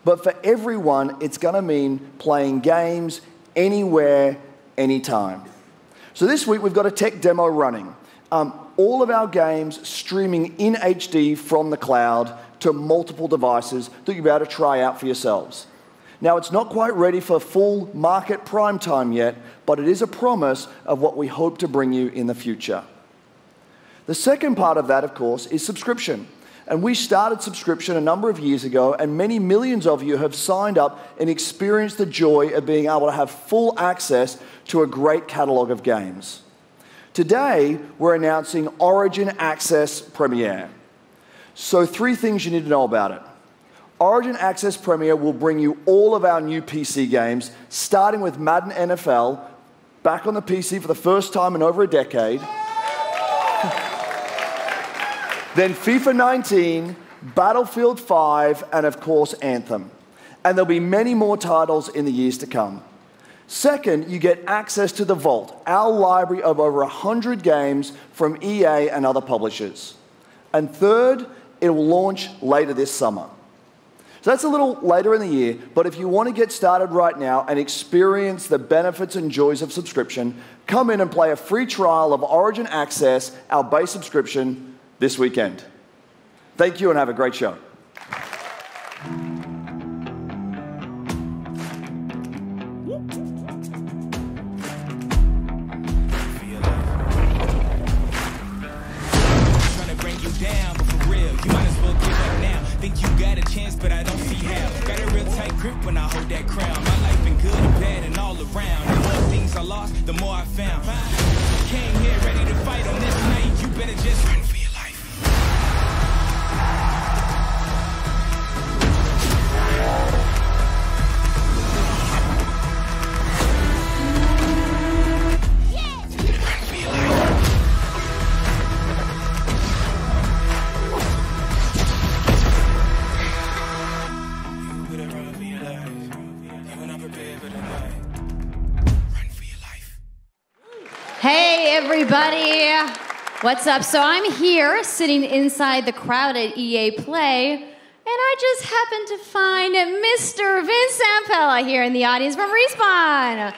But for everyone, it's going to mean playing games anywhere, anytime. So this week, we've got a tech demo running. All of our games streaming in HD from the cloud to multiple devices that you'll be able to try out for yourselves. Now, it's not quite ready for full market prime time yet, but it is a promise of what we hope to bring you in the future. The second part of that, of course, is subscription. And we started subscription a number of years ago, and many millions of you have signed up and experienced the joy of being able to have full access to a great catalog of games. Today, we're announcing Origin Access Premier. So 3 things you need to know about it. Origin Access Premier will bring you all of our new PC games, starting with Madden NFL, back on the PC for the first time in over a decade. Then FIFA 19, Battlefield 5, and of course Anthem. And there'll be many more titles in the years to come. Second, you get access to the Vault, our library of over 100 games from EA and other publishers. And third, it will launch later this summer. So that's a little later in the year, but if you want to get started right now and experience the benefits and joys of subscription, come in and play a free trial of Origin Access, our base subscription, this weekend. Thank you and have a great show. Think you got a chance, but I don't see how. Got a real tight grip when I hold that crown. My life been good and bad and all around. The more things I lost, the more I found. Came here ready to fight on this night. You better just run for your life. Hey everybody, what's up? So I'm here sitting inside the crowd at EA Play, and I just happened to find Mr. Vince Zampella here in the audience from Respawn.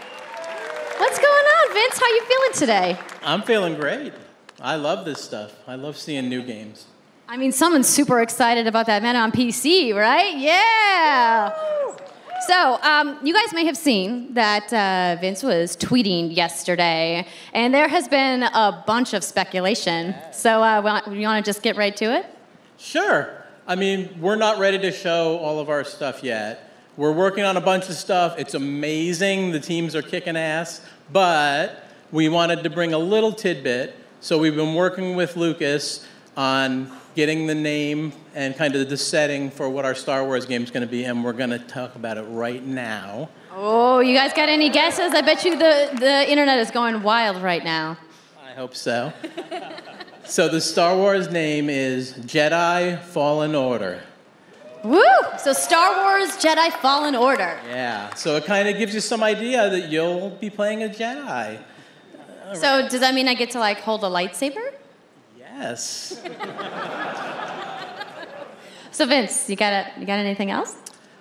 What's going on, Vince? How you feeling today? I'm feeling great. I love this stuff. I love seeing new games. I mean, someone's super excited about that man on PC, right? Yeah! So, you guys may have seen that Vince was tweeting yesterday, and there has been a bunch of speculation. So, you want to just get right to it? Sure. I mean, we're not ready to show all of our stuff yet. We're working on a bunch of stuff. It's amazing. The teams are kicking ass. But we wanted to bring a little tidbit. So we've been working with Lucas on getting the name and kind of the setting for what our Star Wars game is going to be, and we're going to talk about it right now. Oh, you guys got any guesses? I bet you the internet is going wild right now. I hope so. So the Star Wars name is Jedi Fallen Order. Woo! So Star Wars Jedi Fallen Order. Yeah, so it kind of gives you some idea that you'll be playing a Jedi. So does that mean I get to, like, hold a lightsaber? Yes. So Vince, you got anything else?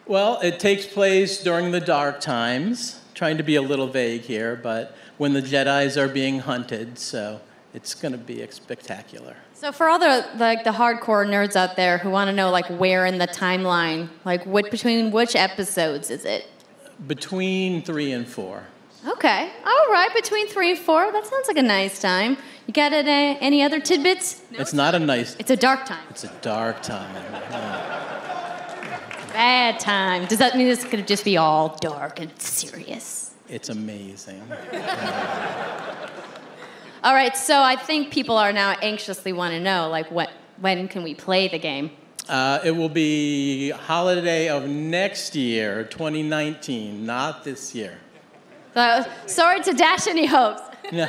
Well, it takes place during the dark times. Trying to be a little vague here, but when the Jedis are being hunted, so it's going to be spectacular. So for all the hardcore nerds out there who want to know where in the timeline, between which episodes is it? Between 3 and 4. Okay, all right, between 3 and 4. That sounds like a nice time. You got any other tidbits? It's not a nice. It's a dark time. It's a dark time. Bad time. Does that mean this could just be all dark and serious? It's amazing. All right, so I think people are now anxiously want to know, when can we play the game? It will be holiday of next year, 2019, not this year. Sorry to dash any hopes. No.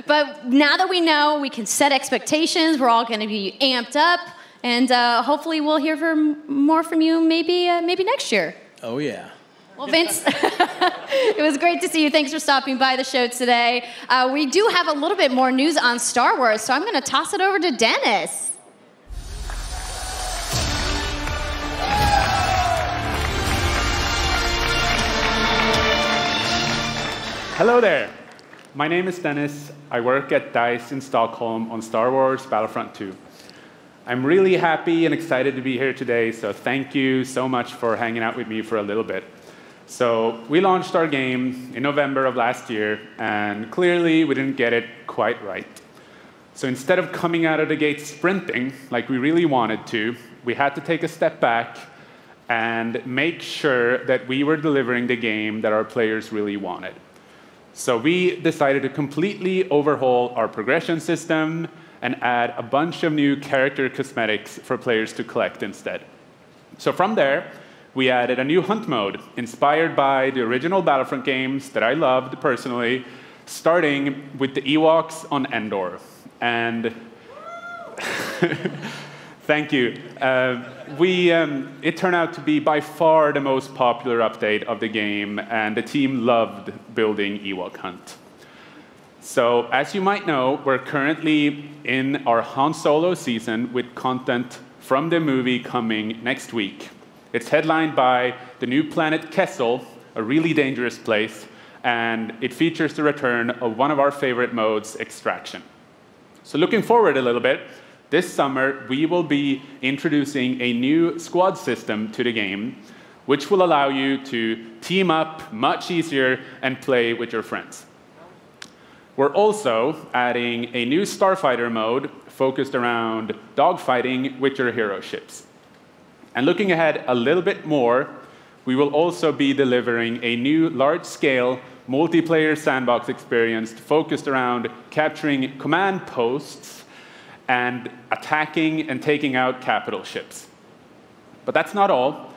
But now that we know, we can set expectations. We're all going to be amped up. And hopefully we'll hear more from you maybe next year. Oh, yeah. Well, Vince, it was great to see you. Thanks for stopping by the show today. We do have a little bit more news on Star Wars, so I'm going to toss it over to Dennis. Hello there. My name is Dennis. I work at DICE in Stockholm on Star Wars Battlefront 2. I'm really happy and excited to be here today, so thank you so much for hanging out with me for a little bit. So we launched our game in November of last year, and clearly we didn't get it quite right. So instead of coming out of the gate sprinting like we really wanted to, we had to take a step back and make sure that we were delivering the game that our players really wanted. So we decided to completely overhaul our progression system and add a bunch of new character cosmetics for players to collect instead. So from there, we added a new hunt mode inspired by the original Battlefront games that I loved personally, starting with the Ewoks on Endor. And thank you. It turned out to be by far the most popular update of the game, and the team loved building Ewok Hunt. So, as you might know, we're currently in our Han Solo season with content from the movie coming next week. It's headlined by the new planet Kessel, a really dangerous place, and it features the return of one of our favorite modes, Extraction. So looking forward a little bit, this summer we will be introducing a new squad system to the game, which will allow you to team up much easier and play with your friends. We're also adding a new Starfighter mode focused around dogfighting with your hero ships. And looking ahead a little bit more, we will also be delivering a new large-scale multiplayer sandbox experience focused around capturing command posts and attacking and taking out capital ships. But that's not all.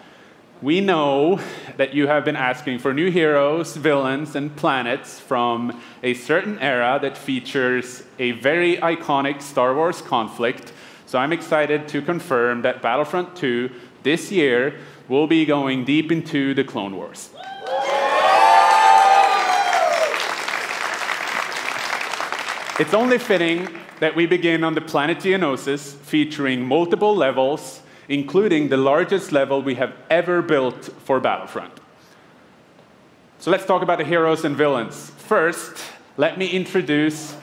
We know that you have been asking for new heroes, villains, and planets from a certain era that features a very iconic Star Wars conflict. So I'm excited to confirm that Battlefront 2 this year will be going deep into the Clone Wars. It's only fitting that we begin on the planet Geonosis, featuring multiple levels, including the largest level we have ever built for Battlefront. So let's talk about the heroes and villains. First, let me introduce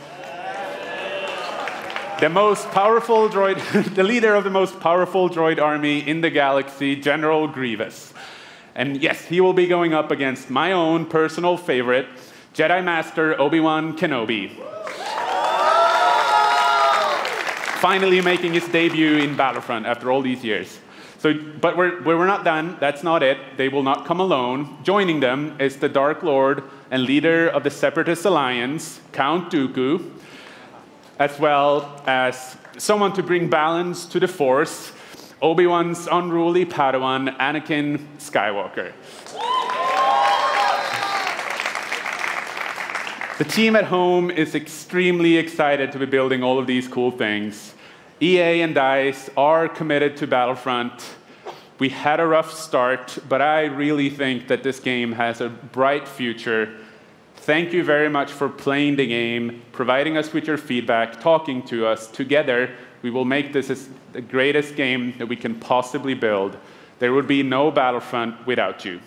the most powerful droid, the leader of the most powerful droid army in the galaxy, General Grievous. And yes, he will be going up against my own personal favorite, Jedi Master Obi-Wan Kenobi. Finally making his debut in Battlefront after all these years. But we're not done. That's not it. They will not come alone. Joining them is the Dark Lord and leader of the Separatist Alliance, Count Dooku, as well as someone to bring balance to the Force, Obi-Wan's unruly Padawan, Anakin Skywalker. The team at home is extremely excited to be building all of these cool things. EA and DICE are committed to Battlefront. We had a rough start, but I really think that this game has a bright future thank you very much for playing the game, providing us with your feedback, talking to us. Together, we will make this the greatest game that we can possibly build. There would be no Battlefront without you.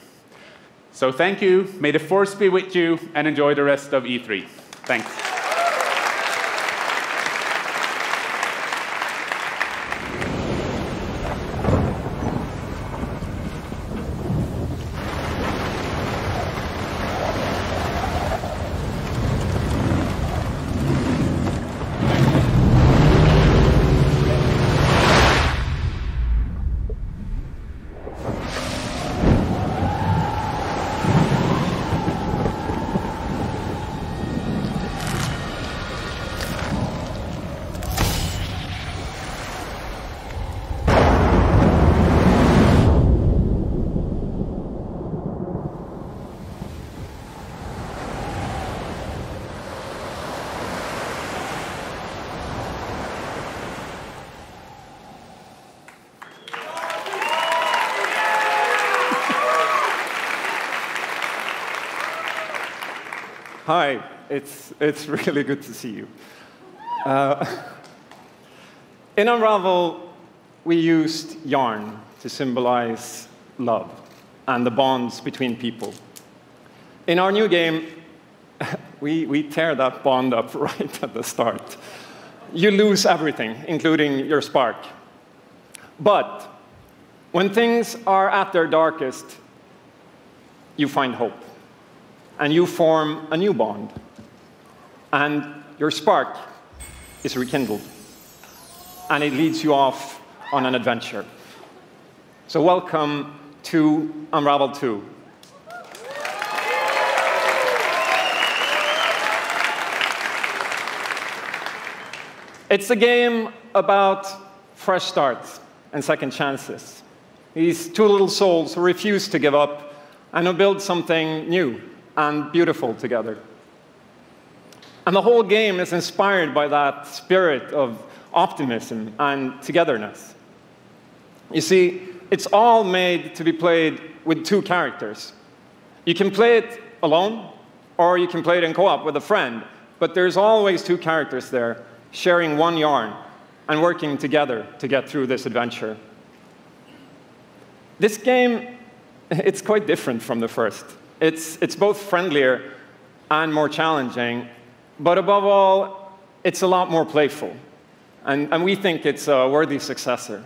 So thank you, may the force be with you, and enjoy the rest of E3. Thanks. Hi, it's really good to see you. In Unravel, we used yarn to symbolize love and the bonds between people. In our new game, we tear that bond up right at the start. You lose everything, including your spark. But when things are at their darkest, you find hope. And you form a new bond. And your spark is rekindled. And it leads you off on an adventure. So welcome to Unravel 2. It's a game about fresh starts and second chances. These two little souls who refuse to give up and who build something new and beautiful together. And the whole game is inspired by that spirit of optimism and togetherness. You see, it's all made to be played with two characters. You can play it alone, or you can play it in co-op with a friend, but there's always two characters there, sharing one yarn and working together to get through this adventure. This game, it's quite different from the first. It's both friendlier and more challenging, but above all, it's a lot more playful. And we think it's a worthy successor.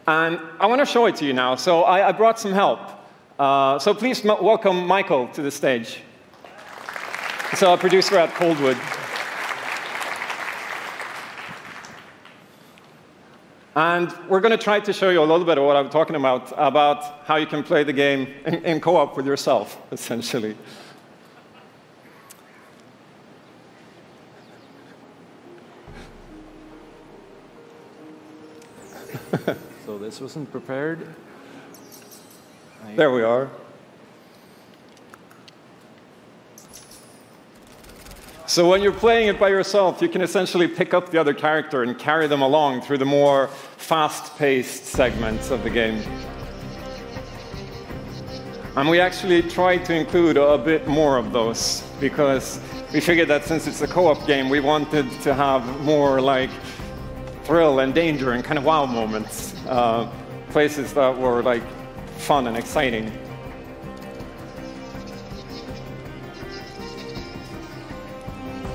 And I want to show it to you now, so I brought some help. So please welcome Michael to the stage. He's a producer at Coldwood. And we're going to try to show you a little bit of what I'm talking about how you can play the game in co-op with yourself, essentially. So this wasn't prepared. There we are. So when you're playing it by yourself, you can essentially pick up the other character and carry them along through the more fast-paced segments of the game. And we actually tried to include a bit more of those, because we figured that since it's a co-op game, we wanted to have more like thrill and danger and kind of wow moments. Places that were like fun and exciting.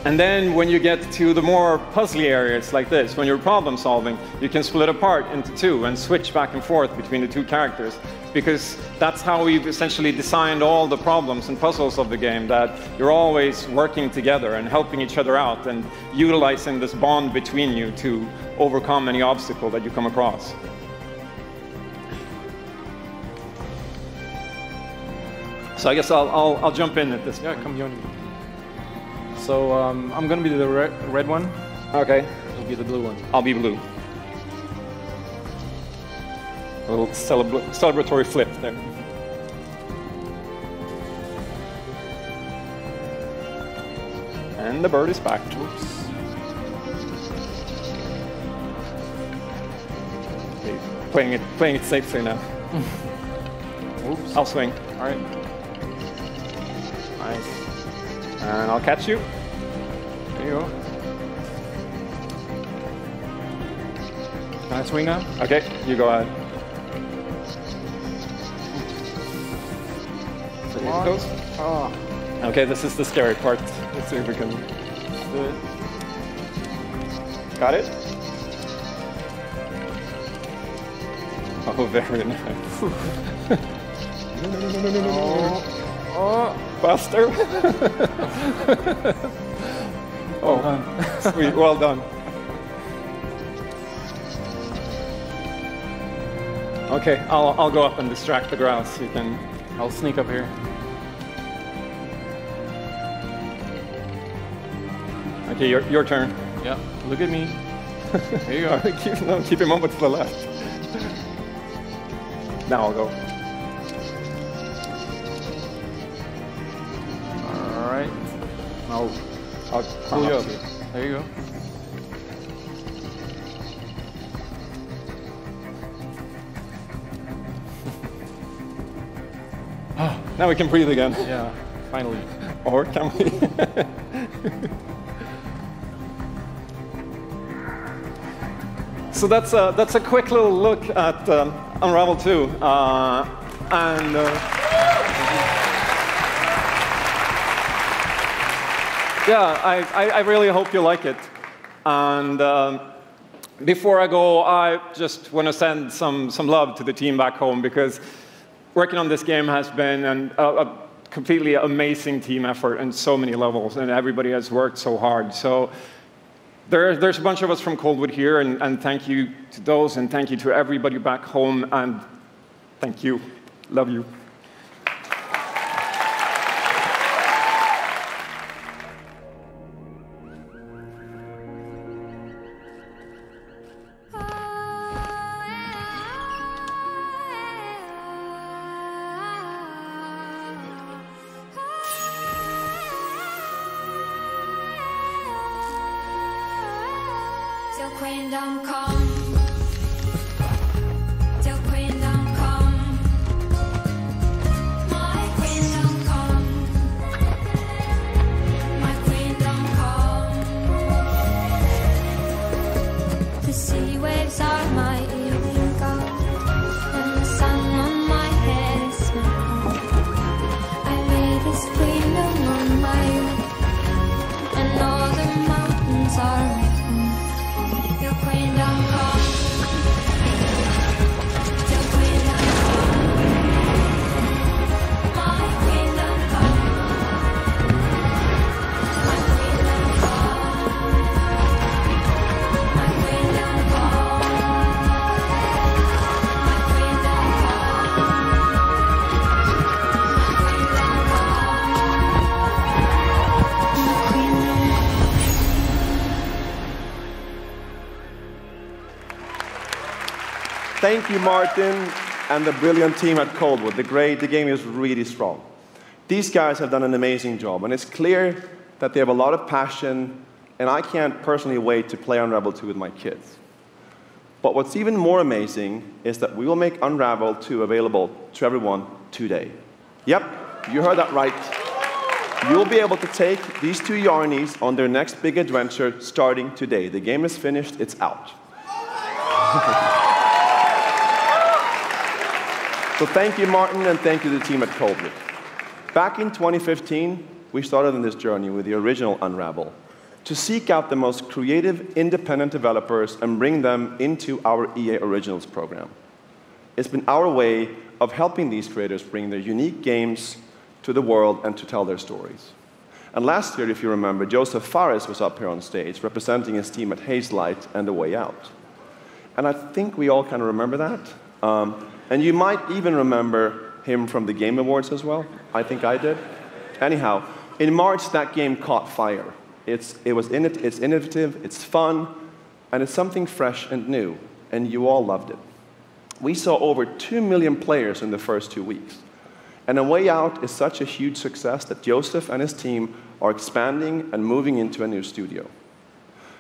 And then when you get to the more puzzly areas like this, when you're problem solving, you can split apart into two and switch back and forth between the two characters, because that's how we've essentially designed all the problems and puzzles of the game, that you're always working together and helping each other out and utilizing this bond between you to overcome any obstacle that you come across. So I guess I'll jump in at this point. Yeah, come join me. So I'm going to be the red one. Okay. You'll be the blue one. I'll be blue. A little celebratory flip there. And the bird is back. Oops. Okay. Playing it safely now. Oops. I'll swing. All right. Nice. And I'll catch you. There you go. Can I swing now? Okay, you go ahead. So here it goes. Oh. Okay, this is the scary part. Let's see if we can do it. Got it? Oh, very nice. Oh, faster. Oh, sweet, well done. Okay, I'll go up and distract the grouse. You can. I'll sneak up here. Okay, your turn. Yeah, look at me. There you go. Keep him over to the left. Now I'll go. All right. I'll pull you up. There you go. Now we can breathe again. Yeah, finally. Or can we? So that's a quick little look at Unravel 2. Yeah, I really hope you like it. And before I go, I just want to send some love to the team back home, because working on this game has been a completely amazing team effort on so many levels, and everybody has worked so hard. So there's a bunch of us from Coldwood here, and thank you to those, and thank you to everybody back home, and thank you. Love you. Till Queendom come. Till Queendom come. My Queendom come. My Queendom come. The sea waves are my evening gold, and the sun on my head is my home. I made this Queendom on my own, and all the mountains are my home. Till Queendom come. Till Queendom come. My Queendom come. My Queendom come. My Queendom come. My Queendom Thank you, Martin, and the brilliant team at Coldwood. The game is really strong. These guys have done an amazing job, and it's clear that they have a lot of passion, and I can't personally wait to play Unravel 2 with my kids. But what's even more amazing is that we will make Unravel 2 available to everyone today. Yep, you heard that right. You'll be able to take these two Yarnies on their next big adventure starting today. The game is finished, it's out. So thank you, Martin, and thank you to the team at Coldwood. Back in 2015, we started on this journey with the original Unravel to seek out the most creative, independent developers and bring them into our EA Originals program. It's been our way of helping these creators bring their unique games to the world and to tell their stories. And last year, if you remember, Joseph Fares was up here on stage representing his team at Hazelight and The Way Out. And I think we all kind of remember that. And you might even remember him from the Game Awards as well. I think I did. Anyhow, in March, that game caught fire. It's innovative, it's fun, and it's something fresh and new, and you all loved it. We saw over 2 million players in the first 2 weeks. And A Way Out is such a huge success that Joseph and his team are expanding and moving into a new studio.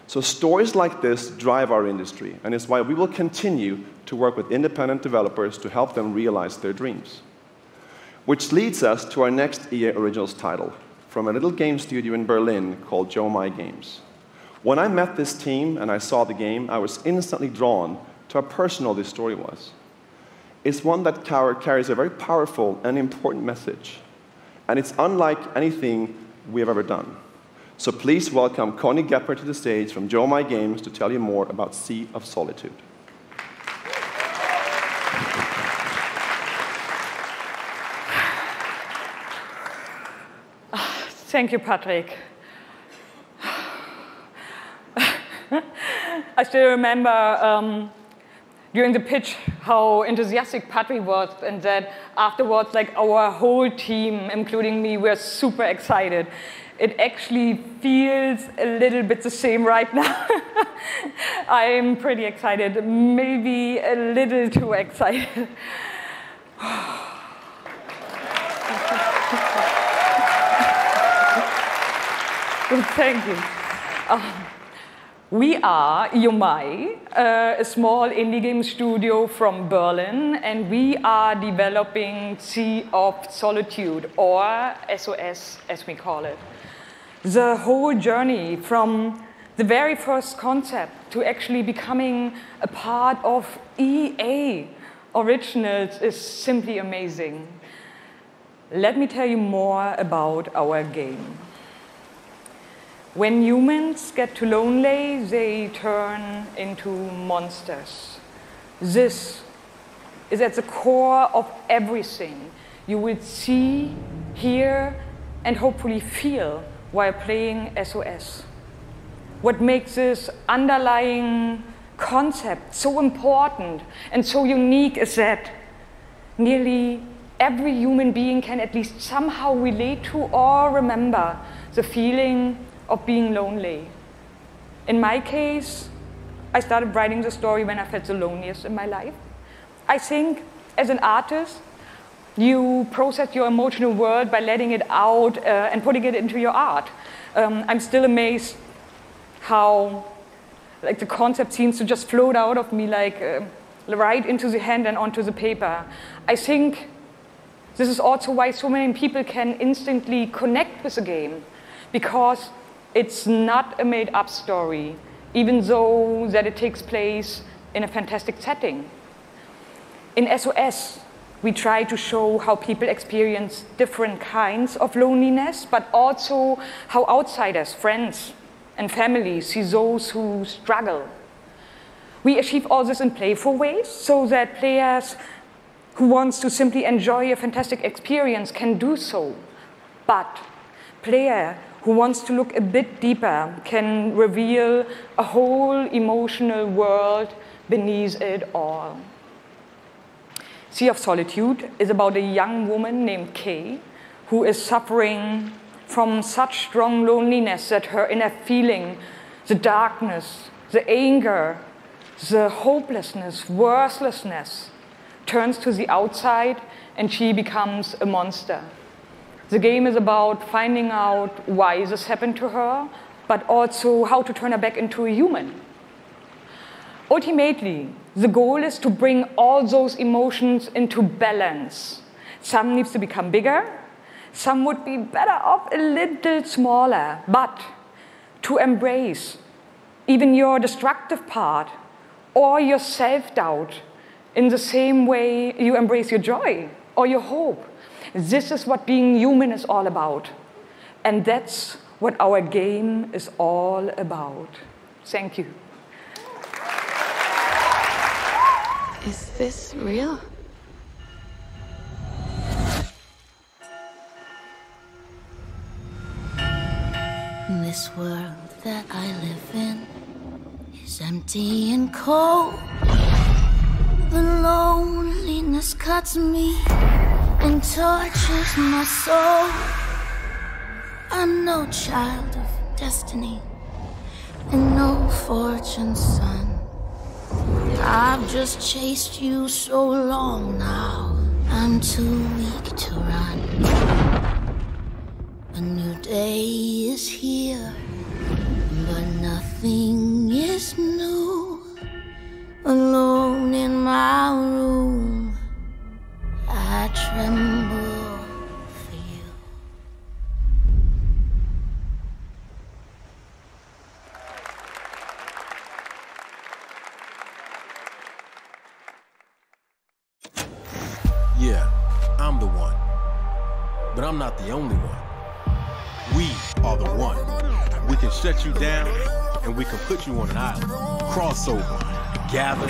So stories like this drive our industry, and it's why we will continue to work with independent developers to help them realize their dreams. Which leads us to our next EA Originals title from a little game studio in Berlin called JUN Games. When I met this team and I saw the game, I was instantly drawn to how personal this story was. It's one that carries a very powerful and important message, and it's unlike anything we have ever done. So please welcome Connie Gepper to the stage from JUN Games to tell you more about Sea of Solitude. Thank you, Patrick. I still remember during the pitch how enthusiastic Patrick was, and that afterwards, like, our whole team, including me, were super excited. It actually feels a little bit the same right now. I'm pretty excited, maybe a little too excited. Thank you. We are JUN, a small indie game studio from Berlin, and we are developing Sea of Solitude, or SOS as we call it. The whole journey from the very first concept to actually becoming a part of EA Originals is simply amazing. Let me tell you more about our game. When humans get too lonely, they turn into monsters. This is at the core of everything you will see, hear, and hopefully feel while playing SOS. What makes this underlying concept so important and so unique is that nearly every human being can at least somehow relate to or remember the feeling of being lonely. In my case, I started writing the story when I felt the loneliest in my life. I think as an artist, you process your emotional world by letting it out and putting it into your art. I'm still amazed how the concept seems to just float out of me right into the hand and onto the paper. I think this is also why so many people can instantly connect with the game, because it's not a made-up story, even though that it takes place in a fantastic setting. In SOS, we try to show how people experience different kinds of loneliness, but also how outsiders, friends, and families see those who struggle. We achieve all this in playful ways so that players who want to simply enjoy a fantastic experience can do so. But player who wants to look a bit deeper can reveal a whole emotional world beneath it all. Sea of Solitude is about a young woman named Kay who is suffering from such strong loneliness that her inner feeling, the darkness, the anger, the hopelessness, worthlessness, turns to the outside and she becomes a monster. The game is about finding out why this happened to her, but also how to turn her back into a human. Ultimately, the goal is to bring all those emotions into balance. Some needs to become bigger, some would be better off a little smaller, but to embrace even your destructive part or your self-doubt in the same way you embrace your joy or your hope. This is what being human is all about. And that's what our game is all about. Thank you. Is this real? This world that I live in is empty and cold. The loneliness cuts me and tortures my soul. I'm no child of destiny and no fortune's son. I've just chased you so long now, I'm too weak to run. A new day is here, but nothing is new. Alone in my room, I tremble for you. but I'm not the only one. We are the one. We can shut you down, and we can put you on an island. Crossover, gather,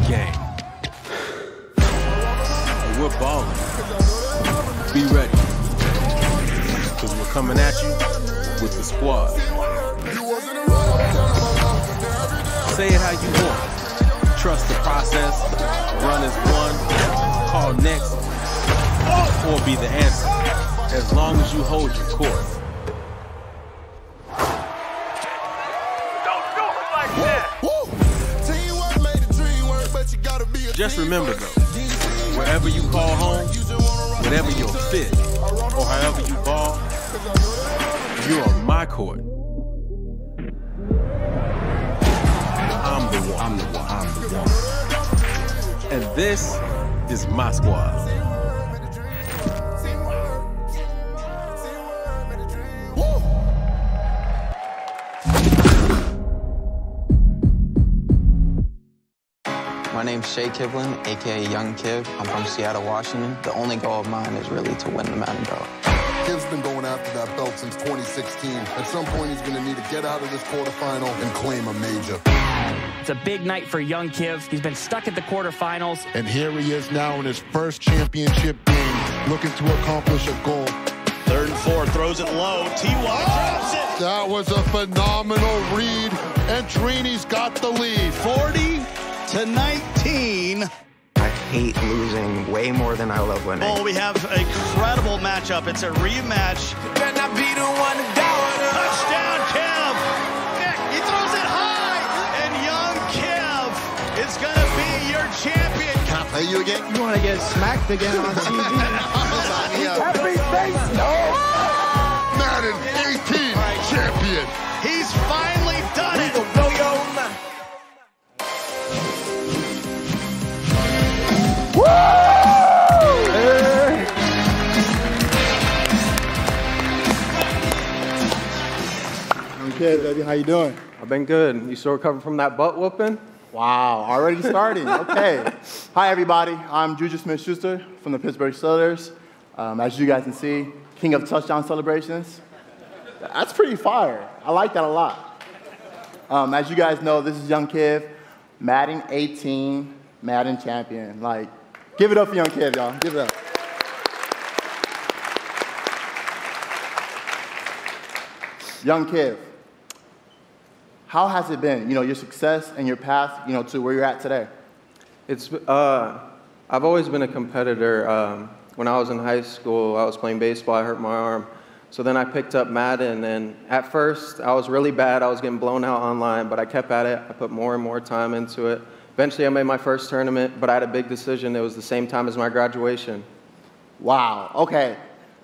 gang. And we're balling. Be ready, because we're coming at you with the squad. Say it how you want. Trust the process, run as one, call next, or be the answer, as long as you hold your course. Just remember though, wherever you call home, whatever your fit, or however you ball, you're on my court. I'm the one. I'm the one. I'm the one. And this is my squad. My name's Shea Kivlin, aka Young Kiv. I'm from Seattle, Washington. The only goal of mine is really to win the Madden belt. Kiv's been going after that belt since 2016. At some point, he's going to need to get out of this quarterfinal and claim a major. It's a big night for young Kiv. He's been stuck at the quarterfinals. And here he is now in his first championship game, looking to accomplish a goal. 3rd and 4, throws it low. T.Y. drops it. That was a phenomenal read, and Trini's got the lead. 40-19. I hate losing way more than I love winning. Oh, we have a incredible matchup. It's a rematch. Can I be the one down? Touchdown, Kiv. He throws it high, and young Kiv is going to be your champion. Can I play you again? You want to get smacked again on TV? Happy face, no! Madden 18 champion. He's finally done it. Okay, baby, how you doing? I've been good. You still recovering from that butt whooping? Wow, already starting. Okay. Hi, everybody. I'm Juju Smith-Schuster from the Pittsburgh Steelers. As you guys can see, king of touchdown celebrations. That's pretty fire. I like that a lot. As you guys know, this is Young Kiv, Madden 18, Madden champion. Like, give it up for Young Kiv, y'all. Give it up. Young Kiv, how has it been, your success and your path, to where you're at today? It's, I've always been a competitor. When I was in high school, I was playing baseball, I hurt my arm. So then I picked up Madden, and at first, I was really bad. I was getting blown out online, but I kept at it. I put more and more time into it. Eventually, I made my first tournament, but I had a big decision. It was the same time as my graduation. Wow, okay.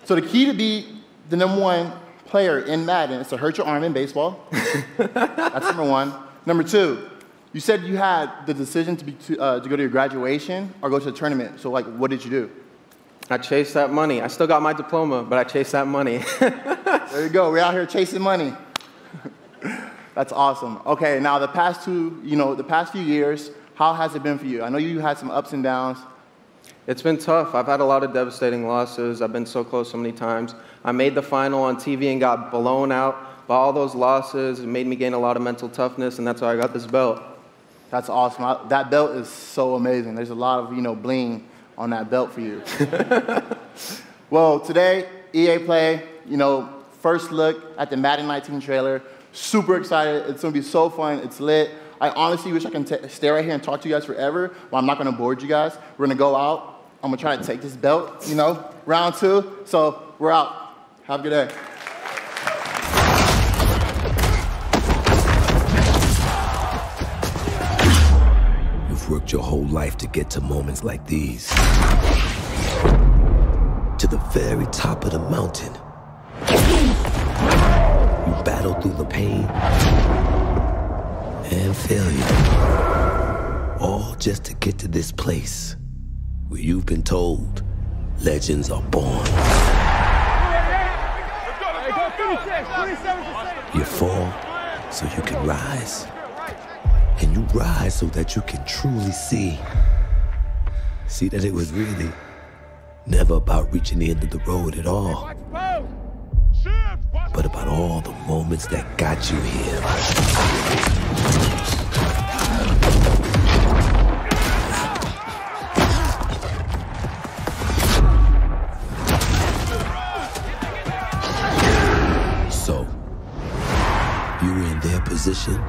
So the key to be the #1 player in Madden is to hurt your arm in baseball. That's #1. #2, you said you had the decision to go to your graduation or go to a tournament. So, what did you do? I chased that money. I still got my diploma, but I chased that money. There you go. We're out here chasing money. That's awesome. Okay, now the past few years, how has it been for you? I know you had some ups and downs. It's been tough. I've had a lot of devastating losses. I've been so close so many times. I made the final on TV and got blown out by all those losses. It made me gain a lot of mental toughness, and that's how I got this belt. That's awesome. That belt is so amazing. There's a lot of, bling on that belt for you. Well, today, EA Play, first look at the Madden 19 trailer. Super excited. It's going to be so fun. It's lit. I honestly wish I can stay right here and talk to you guys forever, but I'm not going to bore you guys. We're going to go out. I'm going to try to take this belt, round 2. So we're out. Have a good day. You've worked your whole life to get to moments like these. To the very top of the mountain. You battled through the pain and failure. All just to get to this place where you've been told legends are born. You fall so you can rise. And you rise so that you can truly see that it was really Never about reaching the end of the road at all, but about all the moments that got you here. So, you were in their position.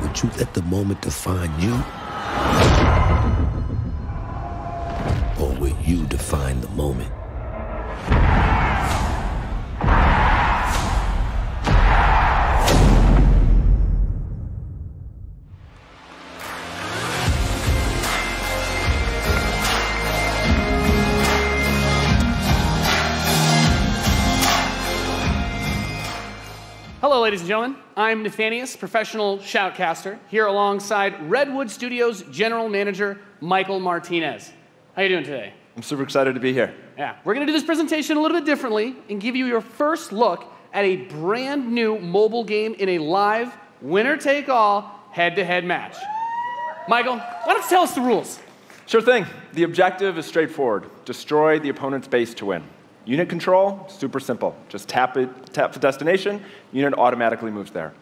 Would you let the moment define you? Or will you define the moment? Hello, ladies and gentlemen. I'm Nathanius, professional shoutcaster, here alongside Redwood Studios General Manager Michael Martinez. How you doing today? I'm super excited to be here. Yeah, we're going to do this presentation a little bit differently and give you your first look at a brand new mobile game in a live, winner-take-all, head-to-head match. Michael, why don't you tell us the rules? Sure thing. The objective is straightforward. Destroy the opponent's base to win. Unit control, super simple. Just tap the destination, unit automatically moves there.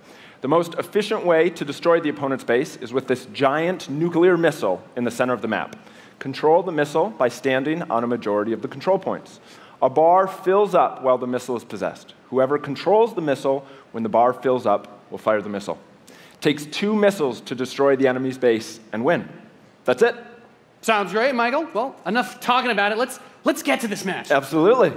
The most efficient way to destroy the opponent's base is with this giant nuclear missile in the center of the map. Control the missile by standing on a majority of the control points. A bar fills up while the missile is possessed. Whoever controls the missile when the bar fills up will fire the missile. It takes 2 missiles to destroy the enemy's base and win. That's it. Sounds great, Michael. Well, enough talking about it. Let's get to this match. Absolutely.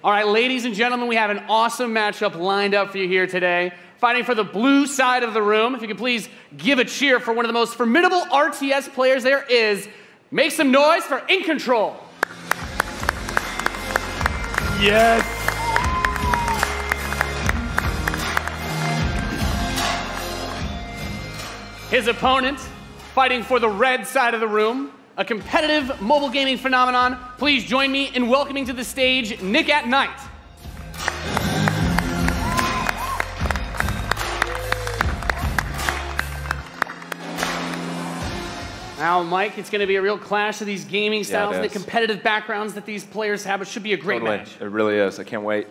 All right, ladies and gentlemen, we have an awesome matchup lined up for you here today. Fighting for the blue side of the room, if you could please give a cheer for one of the most formidable RTS players there is. Make some noise for In Control. Yes. His opponent, fighting for the red side of the room, a competitive mobile gaming phenomenon. Please join me in welcoming to the stage Nick at Night. Now, Mike, it's going to be a real clash of these gaming styles and the competitive backgrounds that these players have. It should be a great match. It really is. I can't wait.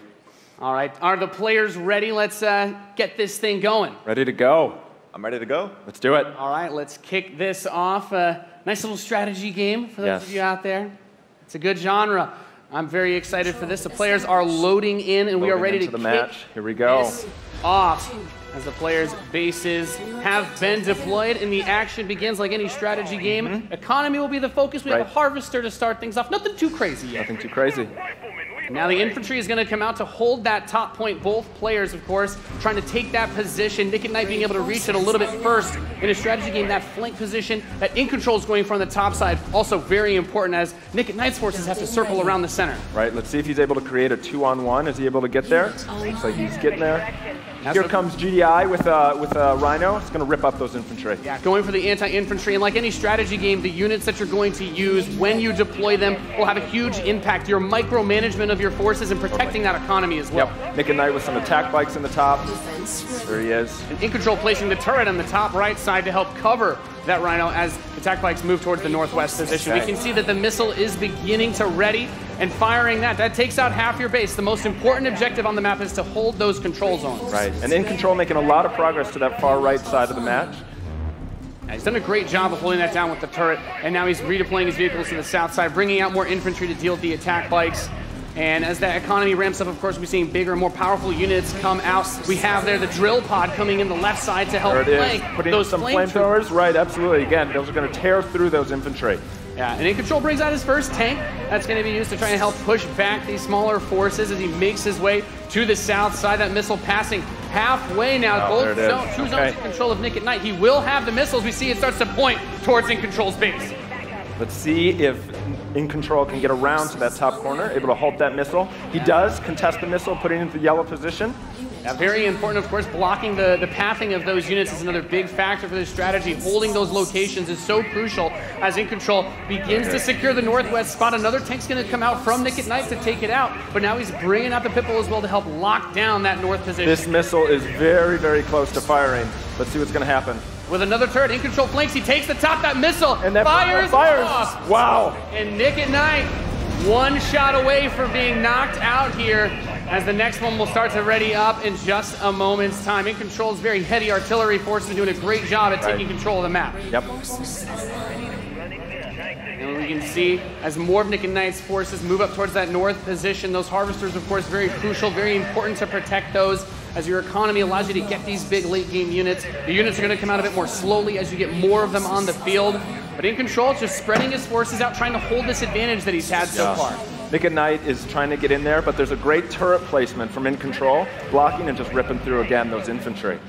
All right. Are the players ready? Let's get this thing going. Ready to go. I'm ready to go. Let's do it. All right. Let's kick this off. Nice little strategy game for those of you out there. It's a good genre. I'm very excited for this. The players are loading in, and we are ready to the match. Here we go. This off. As the players' bases have been deployed and the action begins like any strategy game. Economy will be the focus. We have a harvester to start things off. Nothing too crazy yet. Nothing too crazy. Now the infantry is going to come out to hold that top point. Both players, of course, trying to take that position. Nick at Night being able to reach it a little bit first. In a strategy game, that flank position that In Control is going for on the top side, also very important as Nick at Night's forces have to circle around the center. Right, let's see if he's able to create a 2-on-1. Is he able to get there? Looks like he's getting there. Here comes GDI with a Rhino. It's going to rip up those infantry. Yeah, going for the anti-infantry. And like any strategy game, the units that you're going to use when you deploy them will have a huge impact. Your micromanagement of your forces and protecting that economy as well. Yep. Nick at Night with some attack bikes in the top. There he is. And In Control placing the turret on the top right side to help cover that Rhino as attack bikes move towards the northwest position. We can see that the missile is beginning to ready and firing that. That takes out half your base. The most important objective on the map is to hold those control zones. Right, and In Control making a lot of progress to that far right side of the match. Yeah, he's done a great job of holding that down with the turret, and now he's redeploying his vehicles to the south side, bringing out more infantry to deal with the attack bikes. And as that economy ramps up, of course, we're seeing bigger and more powerful units come out. We have there the drill pod coming in the left side to help flank those some flamethrowers. Right, absolutely. Again, those are going to tear through those infantry. Yeah, and In Control brings out his first tank. That's going to be used to try and help push back these smaller forces as he makes his way to the south side. That missile passing halfway now. Both two zones in control of Nick at Night. He will have the missiles. We see it starts to point towards In Control's base. Let's see if In Control can get around to that top corner, able to halt that missile. He does contest the missile, putting it into the yellow position. Yeah, very important, of course, blocking the pathing of those units is another big factor for this strategy. Holding those locations is so crucial as In Control begins to secure the northwest spot. Another tank's going to come out from Nick at Night to take it out, but now he's bringing out the Pitbull as well to help lock down that north position. This missile is very, very close to firing. Let's see what's going to happen. with another turret. In control flanks, he takes the top, that missile, and that fires off. Wow. And Nick at Night, one shot away from being knocked out here, as the next one will start to ready up in just a moment's time. In control's very heavy artillery force has been doing a great job at taking control of the map. Yep. And we can see as more of Nick and Knight's forces move up towards that north position, those harvesters, of course, very crucial, very important to protect those, as your economy allows you to get these big late game units. The units are going to come out a bit more slowly as you get more of them on the field. But In Control just spreading his forces out, trying to hold this advantage that he's had so far. Nick and Knight is trying to get in there, but there's a great turret placement from In Control, blocking and just ripping through again those infantry.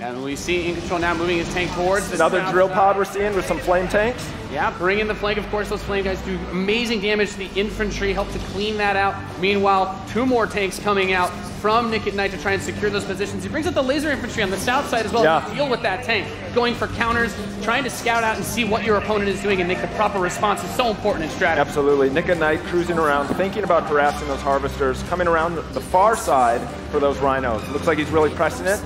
And we see In Control now moving his tank towards this. Another drill pod we're seeing with some flame tanks. Yeah, bring in the flank. Of course, those flame guys do amazing damage to the infantry, help to clean that out. Meanwhile, 2 more tanks coming out from Nick at Night to try and secure those positions. He brings up the laser infantry on the south side as well to deal with that tank. Going for counters, trying to scout out and see what your opponent is doing and make the proper response is so important in strategy. Absolutely. Nick at Night cruising around, thinking about harassing those harvesters, coming around the far side for those rhinos. Looks like he's really pressing it.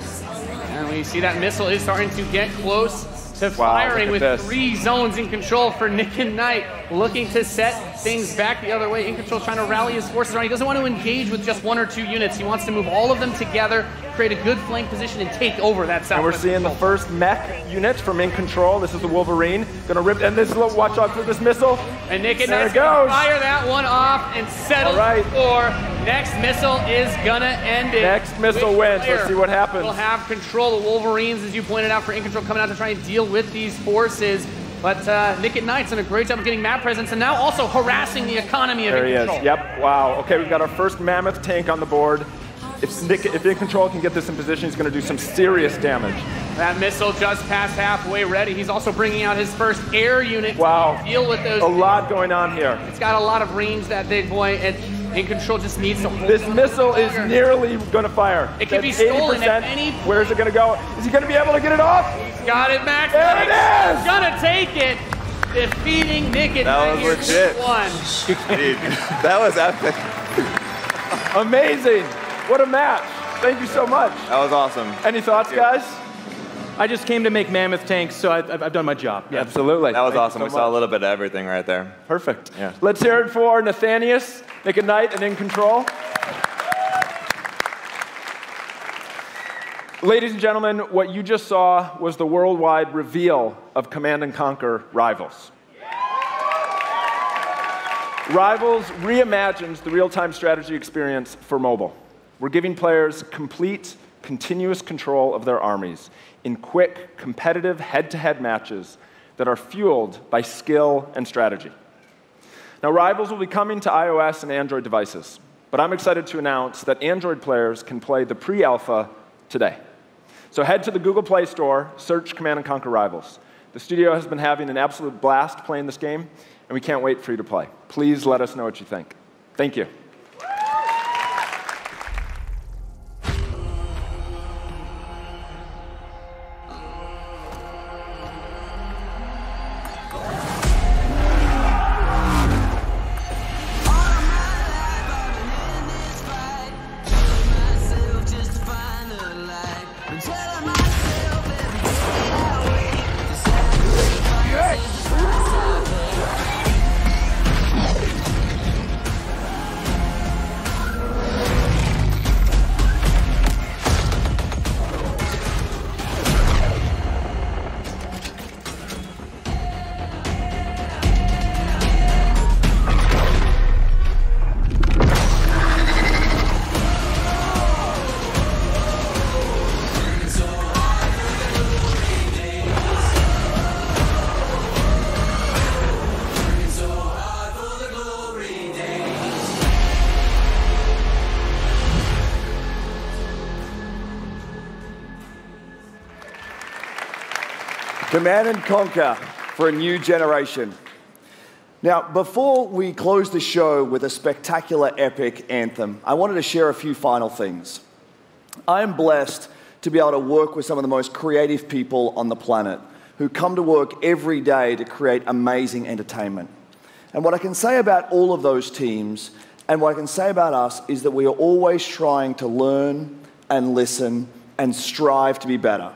And we see that missile is starting to get close to firing with 3 zones In Control for Nick and Knight, looking to set things back the other way. In Control trying to rally his forces around. He doesn't want to engage with just 1 or 2 units. He wants to move all of them together, create a good flank position, and take over that south. And we're seeing the first mech unit from In Control. This is the Wolverine. Gonna rip, and this little, watch out for this missile. And Nick and Knight's gonna fire that one off and settle for next missile is gonna end it. Next missile wins. Let's see what happens. We'll have control. The Wolverines, as you pointed out, for In Control coming out to try and deal with these forces. But Nick at Night's done a great job of getting map presence and now also harassing the economy of In Control. There he is. Yep. Wow. Okay, we've got our first mammoth tank on the board. If In Control can get this in position, he's going to do some serious damage. That missile just past halfway ready. He's also bringing out his first air unit to deal with those. A lot going on here. It's got a lot of range, that big boy, and In Control just needs to hold this missile is nearly going to fire. It can be stolen at any point. Where is it going to go? Is he going to be able to get it off? He's got it, Max. There it is! He's going to take it. Defeating Nick at That Night was legit. Dude, that was epic. Amazing. What a match. Thank you so much. That was awesome. Any thoughts, guys? I just came to make mammoth tanks, so I've done my job. Yeah. Absolutely. That was awesome. We saw a little bit of everything right there. Perfect. Yeah. Let's hear it for Nathanius, Nick at Night, and In Control. Ladies and gentlemen, what you just saw was the worldwide reveal of Command & Conquer Rivals. Rivals reimagines the real-time strategy experience for mobile. We're giving players complete, continuous control of their armies in quick, competitive head-to-head matches that are fueled by skill and strategy. Now, Rivals will be coming to iOS and Android devices, but I'm excited to announce that Android players can play the pre-alpha today. So head to the Google Play Store, search Command & Conquer Rivals. The studio has been having an absolute blast playing this game, and we can't wait for you to play. Please let us know what you think. Thank you. Command & Conquer for a new generation. Now, before we close the show with a spectacular epic anthem, I wanted to share a few final things. I am blessed to be able to work with some of the most creative people on the planet who come to work every day to create amazing entertainment. And what I can say about all of those teams and what I can say about us is that we are always trying to learn and listen and strive to be better.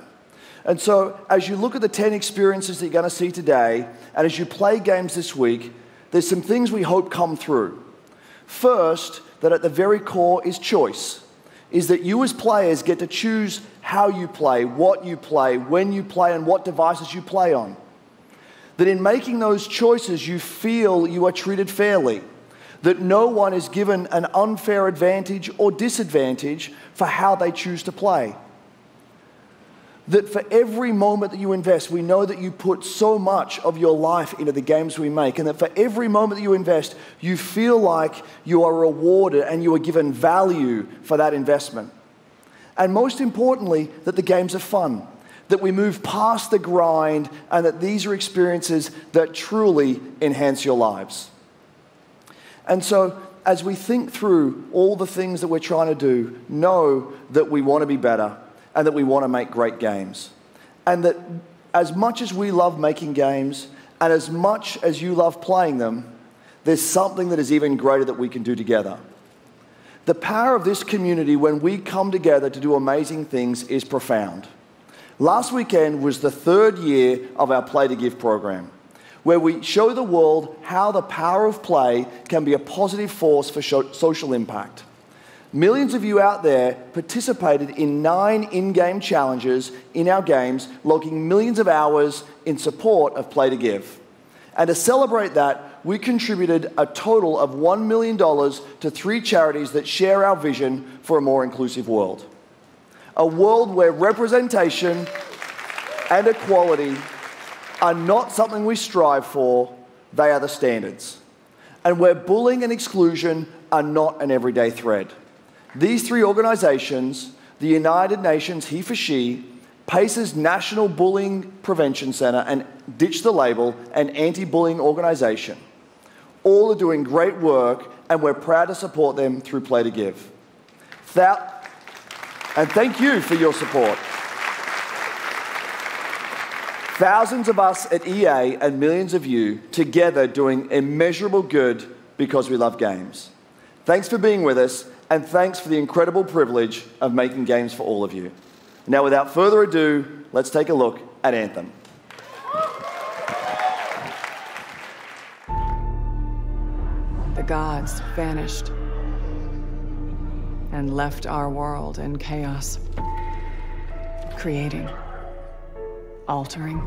And so as you look at the 10 experiences that you're going to see today, and as you play games this week, there's some things we hope come through. First, that at the very core is choice, is that you as players get to choose how you play, what you play, when you play, and what devices you play on. That in making those choices, you feel you are treated fairly, that no one is given an unfair advantage or disadvantage for how they choose to play. That for every moment that you invest, we know that you put so much of your life into the games we make, and that for every moment that you invest, you feel like you are rewarded and you are given value for that investment. And most importantly, that the games are fun, that we move past the grind, and that these are experiences that truly enhance your lives. And so, as we think through all the things that we're trying to do, know that we want to be better, and that we want to make great games. And that as much as we love making games, and as much as you love playing them, there's something that is even greater that we can do together. The power of this community when we come together to do amazing things is profound. Last weekend was the 3rd year of our Play to Give program, where we show the world how the power of play can be a positive force for social impact. Millions of you out there participated in 9 in-game challenges in our games, logging millions of hours in support of Play to Give. And to celebrate that, we contributed a total of $1 million to 3 charities that share our vision for a more inclusive world. A world where representation and equality are not something we strive for, they are the standards. And where bullying and exclusion are not an everyday threat. These 3 organizations, the United Nations He for She, PACE's National Bullying Prevention Center, and Ditch the Label, an anti-bullying organization, all are doing great work, and we're proud to support them through Play to Give. And thank you for your support. Thousands of us at EA and millions of you together doing immeasurable good because we love games. Thanks for being with us, and thanks for the incredible privilege of making games for all of you. Now, without further ado, let's take a look at Anthem. The gods vanished and left our world in chaos, creating, altering,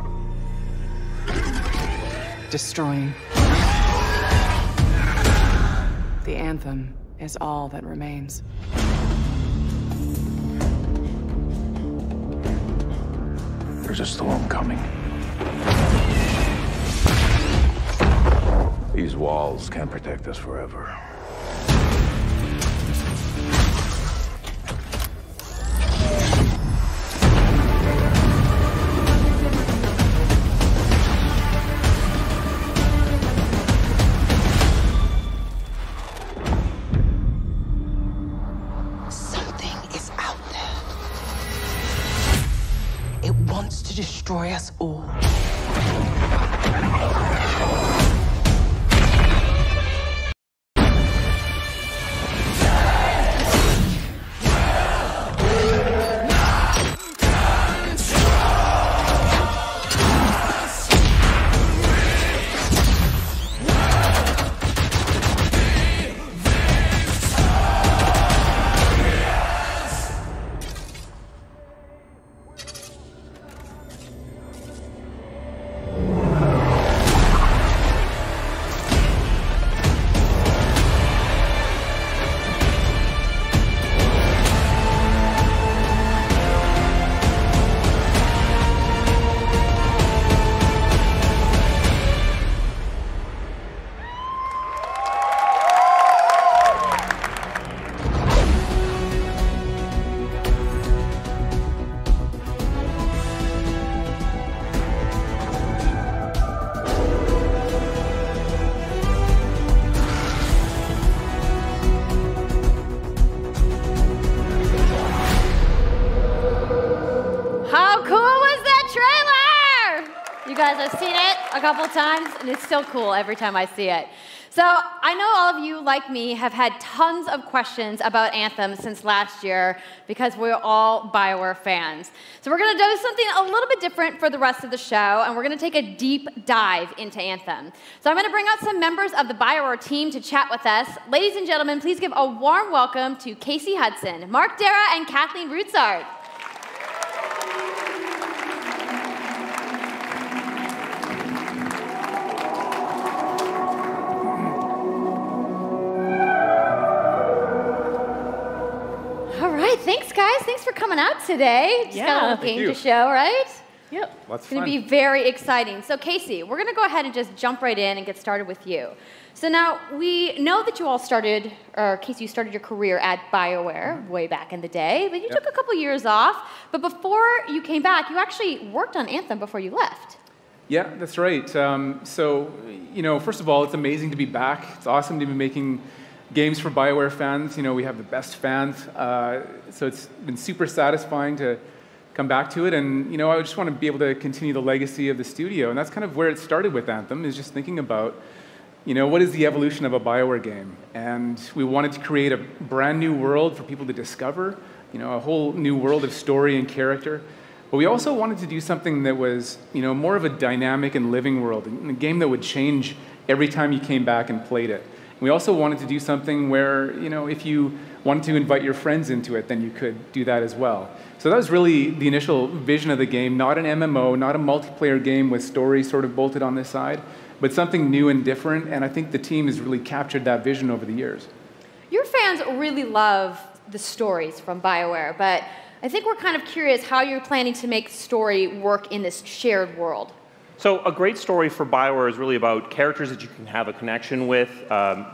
destroying. The anthem is all that remains. There's a storm coming. These walls can't protect us forever. Destroy us all. I've seen it a couple times, and it's still cool every time I see it. So I know all of you, like me, have had tons of questions about Anthem since last year because we're all BioWare fans. So we're going to do something a little bit different for the rest of the show, and we're going to take a deep dive into Anthem. So I'm going to bring out some members of the BioWare team to chat with us. Ladies and gentlemen, please give a warm welcome to Casey Hudson, Mark Dara, and Kathleen Rutzart. Thanks, guys. Thanks for coming out today. Just got a little game to show, right? Yep. It's going to be very exciting. So, Casey, we're going to go ahead and just jump right in and get started with you. So now, we know that you all started, or Casey, you started your career at BioWare way back in the day, but you took a couple years off. But before you came back, you actually worked on Anthem before you left. Yeah, that's right. So, first of all, it's amazing to be back. It's awesome to be making games for BioWare fans. We have the best fans, so it's been super satisfying to come back to it. And I just want to be able to continue the legacy of the studio, and that's kind of where it started with Anthem. Is just thinking about, what is the evolution of a BioWare game, and we wanted to create a brand new world for people to discover, a whole new world of story and character. But we also wanted to do something that was, more of a dynamic and living world, a game that would change every time you came back and played it. We also wanted to do something where, if you wanted to invite your friends into it, then you could do that as well. So that was really the initial vision of the game, not an MMO, not a multiplayer game with stories sort of bolted on this side, but something new and different, and I think the team has really captured that vision over the years. Your fans really love the stories from BioWare, but I think we're kind of curious how you're planning to make story work in this shared world. So a great story for BioWare is really about characters that you can have a connection with,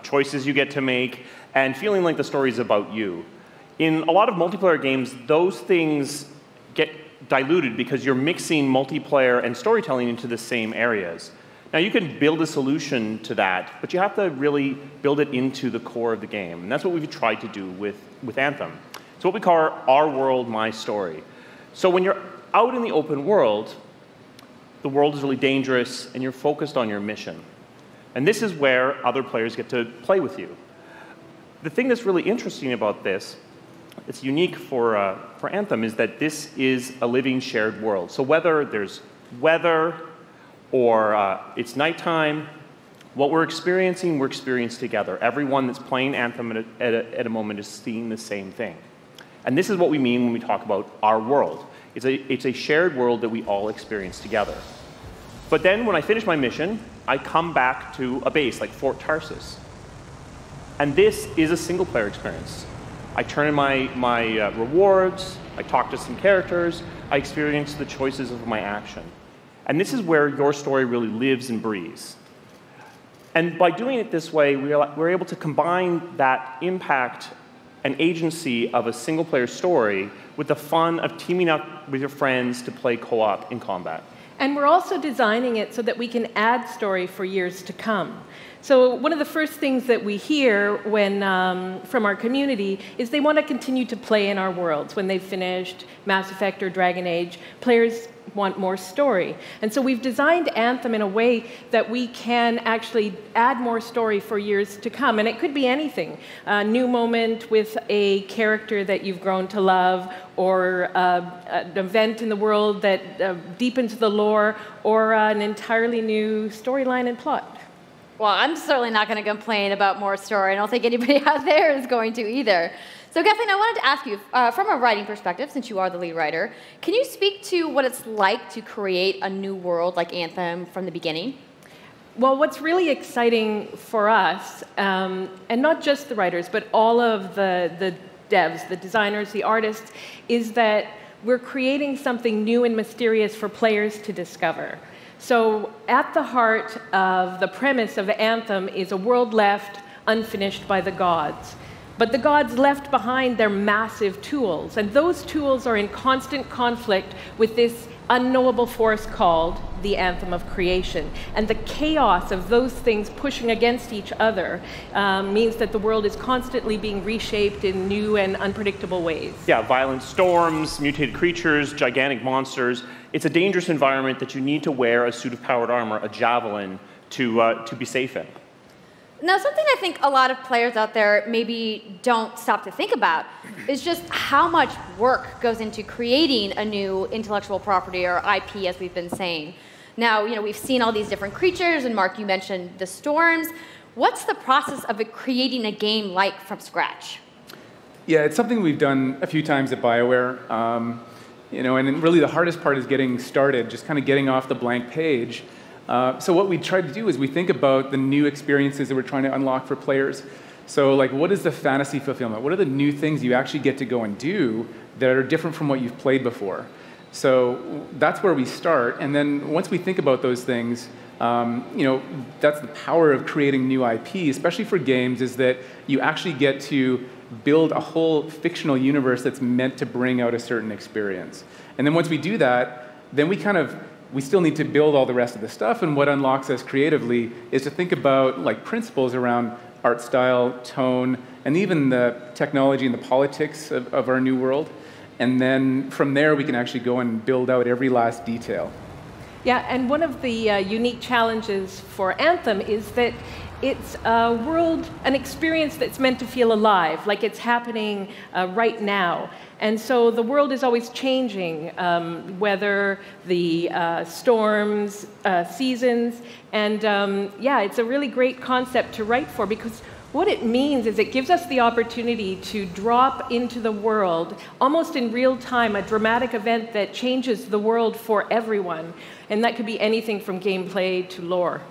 choices you get to make, and feeling like the story is about you. In a lot of multiplayer games, those things get diluted because you're mixing multiplayer and storytelling into the same areas. Now, you can build a solution to that, but you have to really build it into the core of the game. And that's what we've tried to do with Anthem. It's what we call our world, my story. So when you're out in the open world, the world is really dangerous, and you're focused on your mission. And this is where other players get to play with you. The thing that's really interesting about this, it's unique for Anthem, is that this is a living, shared world. So whether there's weather or it's nighttime, what we're experiencing together. Everyone that's playing Anthem at a moment is seeing the same thing. And this is what we mean when we talk about our world. It's a shared world that we all experience together. But then when I finish my mission, I come back to a base like Fort Tarsus. And this is a single-player experience. I turn in my rewards, I talk to some characters, I experience the choices of my action. And this is where your story really lives and breathes. And by doing it this way, we're able to combine that impact and agency of a single-player story with the fun of teaming up with your friends to play co-op in combat. And we're also designing it so that we can add story for years to come. So one of the first things that we hear from our community is they want to continue to play in our worlds. When they've finished Mass Effect or Dragon Age, players want more story. And so we've designed Anthem in a way that we can actually add more story for years to come. And it could be anything. A new moment with a character that you've grown to love, or an event in the world that deepens the lore, or an entirely new storyline and plot. Well, I'm certainly not going to complain about more story. I don't think anybody out there is going to either. So, Kathleen, I wanted to ask you, from a writing perspective, since you are the lead writer, can you speak to what it's like to create a new world like Anthem from the beginning? Well, what's really exciting for us, and not just the writers, but all of the devs, the designers, the artists, is that we're creating something new and mysterious for players to discover. So at the heart of the premise of Anthem is a world left unfinished by the gods. But the gods left behind their massive tools, and those tools are in constant conflict with this unknowable force called the Anthem of Creation. And the chaos of those things pushing against each other means that the world is constantly being reshaped in new and unpredictable ways. Yeah, violent storms, mutated creatures, gigantic monsters. It's a dangerous environment that you need to wear a suit of powered armor, a javelin, to be safe in. Now, something I think a lot of players out there maybe don't stop to think about is just how much work goes into creating a new intellectual property or IP, as we've been saying. Now, we've seen all these different creatures, and Mark, you mentioned the storms. What's the process of creating a game like from scratch? Yeah, it's something we've done a few times at BioWare. And really the hardest part is getting started, just kind of getting off the blank page. So what we try to do is we think about the new experiences that we're trying to unlock for players. So like, what is the fantasy fulfillment? What are the new things you actually get to go and do that are different from what you've played before? So that's where we start. And then once we think about those things, that's the power of creating new IP, especially for games, is that you actually get to build a whole fictional universe that's meant to bring out a certain experience. And then once we do that, then we still need to build all the rest of the stuff, and what unlocks us creatively is to think about like principles around art style, tone, and even the technology and the politics of our new world. And then from there, we can actually go and build out every last detail. Yeah, and one of the unique challenges for Anthem is that it's a world, an experience that's meant to feel alive, like it's happening right now. And so the world is always changing, whether the storms, seasons, and yeah, it's a really great concept to write for, because what it means is it gives us the opportunity to drop into the world, almost in real time, a dramatic event that changes the world for everyone. And that could be anything from gameplay to lore.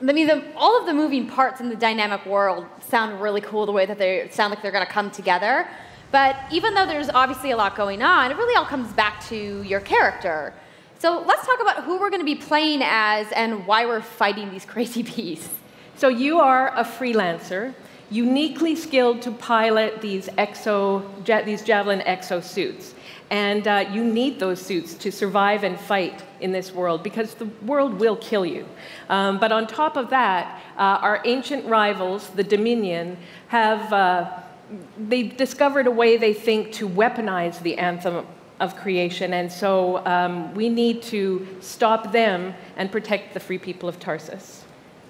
I mean, all of the moving parts in the dynamic world sound really cool, the way that they sound like they're going to come together. But even though there's obviously a lot going on, it really all comes back to your character. So let's talk about who we're going to be playing as and why we're fighting these crazy beasts. So you are a freelancer, uniquely skilled to pilot these Javelin exosuits. And you need those suits to survive and fight in this world, because the world will kill you. But on top of that, our ancient rivals, the Dominion, they've discovered a way, they think, to weaponize the Anthem of creation. And so we need to stop them and protect the free people of Tarsus.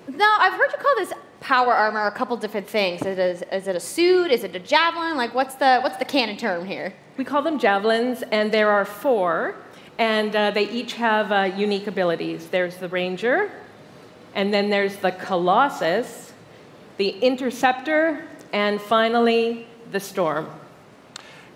Now, I've heard you call this power armor a couple different things. Is it a suit? Is it a javelin? Like, what's the canon term here? We call them javelins, and there are 4, and they each have unique abilities. There's the Ranger, and then there's the Colossus, the Interceptor, and finally, the Storm.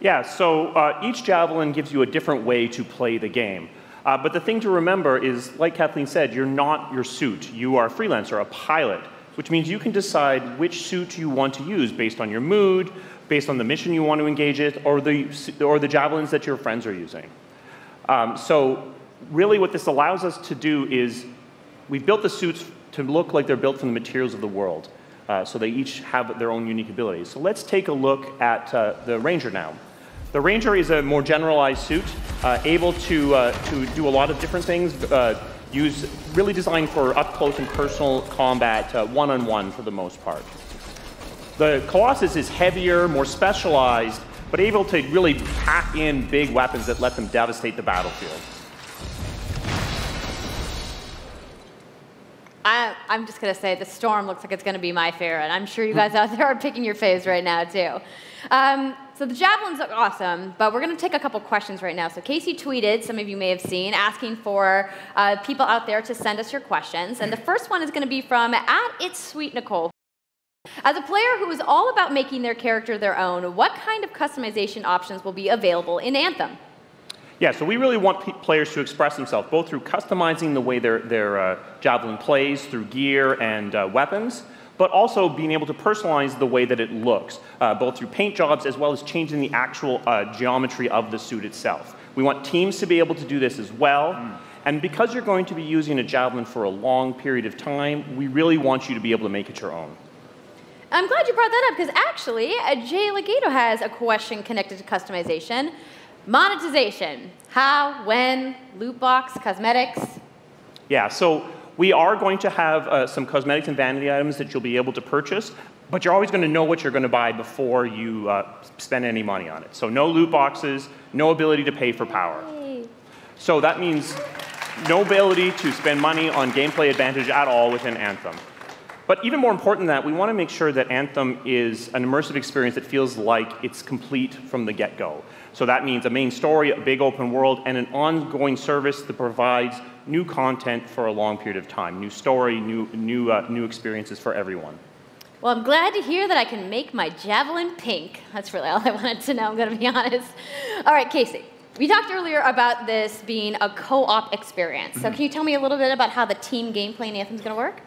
Yeah, so each javelin gives you a different way to play the game. But the thing to remember is, like Kathleen said, you're not your suit. You are a freelancer, a pilot, which means you can decide which suit you want to use based on your mood, based on the mission you want to engage in, or the javelins that your friends are using. So really what this allows us to do is we've built the suits to look like they're built from the materials of the world. So they each have their own unique abilities. So let's take a look at the Ranger now. The Ranger is a more generalized suit, able to do a lot of different things, really designed for up-close and personal combat, one-on-one for the most part. The Colossus is heavier, more specialized, but able to really pack in big weapons that let them devastate the battlefield. I'm just going to say the Storm looks like it's going to be my favorite. I'm sure you guys out there are picking your faves right now, too. So the javelins look awesome, but we're going to take a couple questions right now. So Casey tweeted, some of you may have seen, asking for people out there to send us your questions. And the first one is going to be from @It'sSweetNicole. As a player who is all about making their character their own, what kind of customization options will be available in Anthem? Yeah, so we really want players to express themselves, both through customizing the way their javelin plays, through gear and weapons, but also being able to personalize the way that it looks, both through paint jobs as well as changing the actual geometry of the suit itself. We want teams to be able to do this as well. And because you're going to be using a javelin for a long period of time, we really want you to be able to make it your own. I'm glad you brought that up, because actually, Jay Legato has a question connected to customization. Monetization. How, when, loot box, cosmetics? Yeah, so we are going to have some cosmetics and vanity items that you'll be able to purchase, but you're always going to know what you're going to buy before you spend any money on it. So no loot boxes, no ability to pay for power. Yay. So that means no ability to spend money on gameplay advantage at all within Anthem. But even more important than that, we want to make sure that Anthem is an immersive experience that feels like it's complete from the get-go. So that means a main story, a big open world, and an ongoing service that provides new content for a long period of time. New story, new experiences for everyone. Well, I'm glad to hear that I can make my javelin pink. That's really all I wanted to know, I'm going to be honest. All right, Casey, we talked earlier about this being a co-op experience. So can you tell me a little bit about how the team gameplay in Anthem is going to work?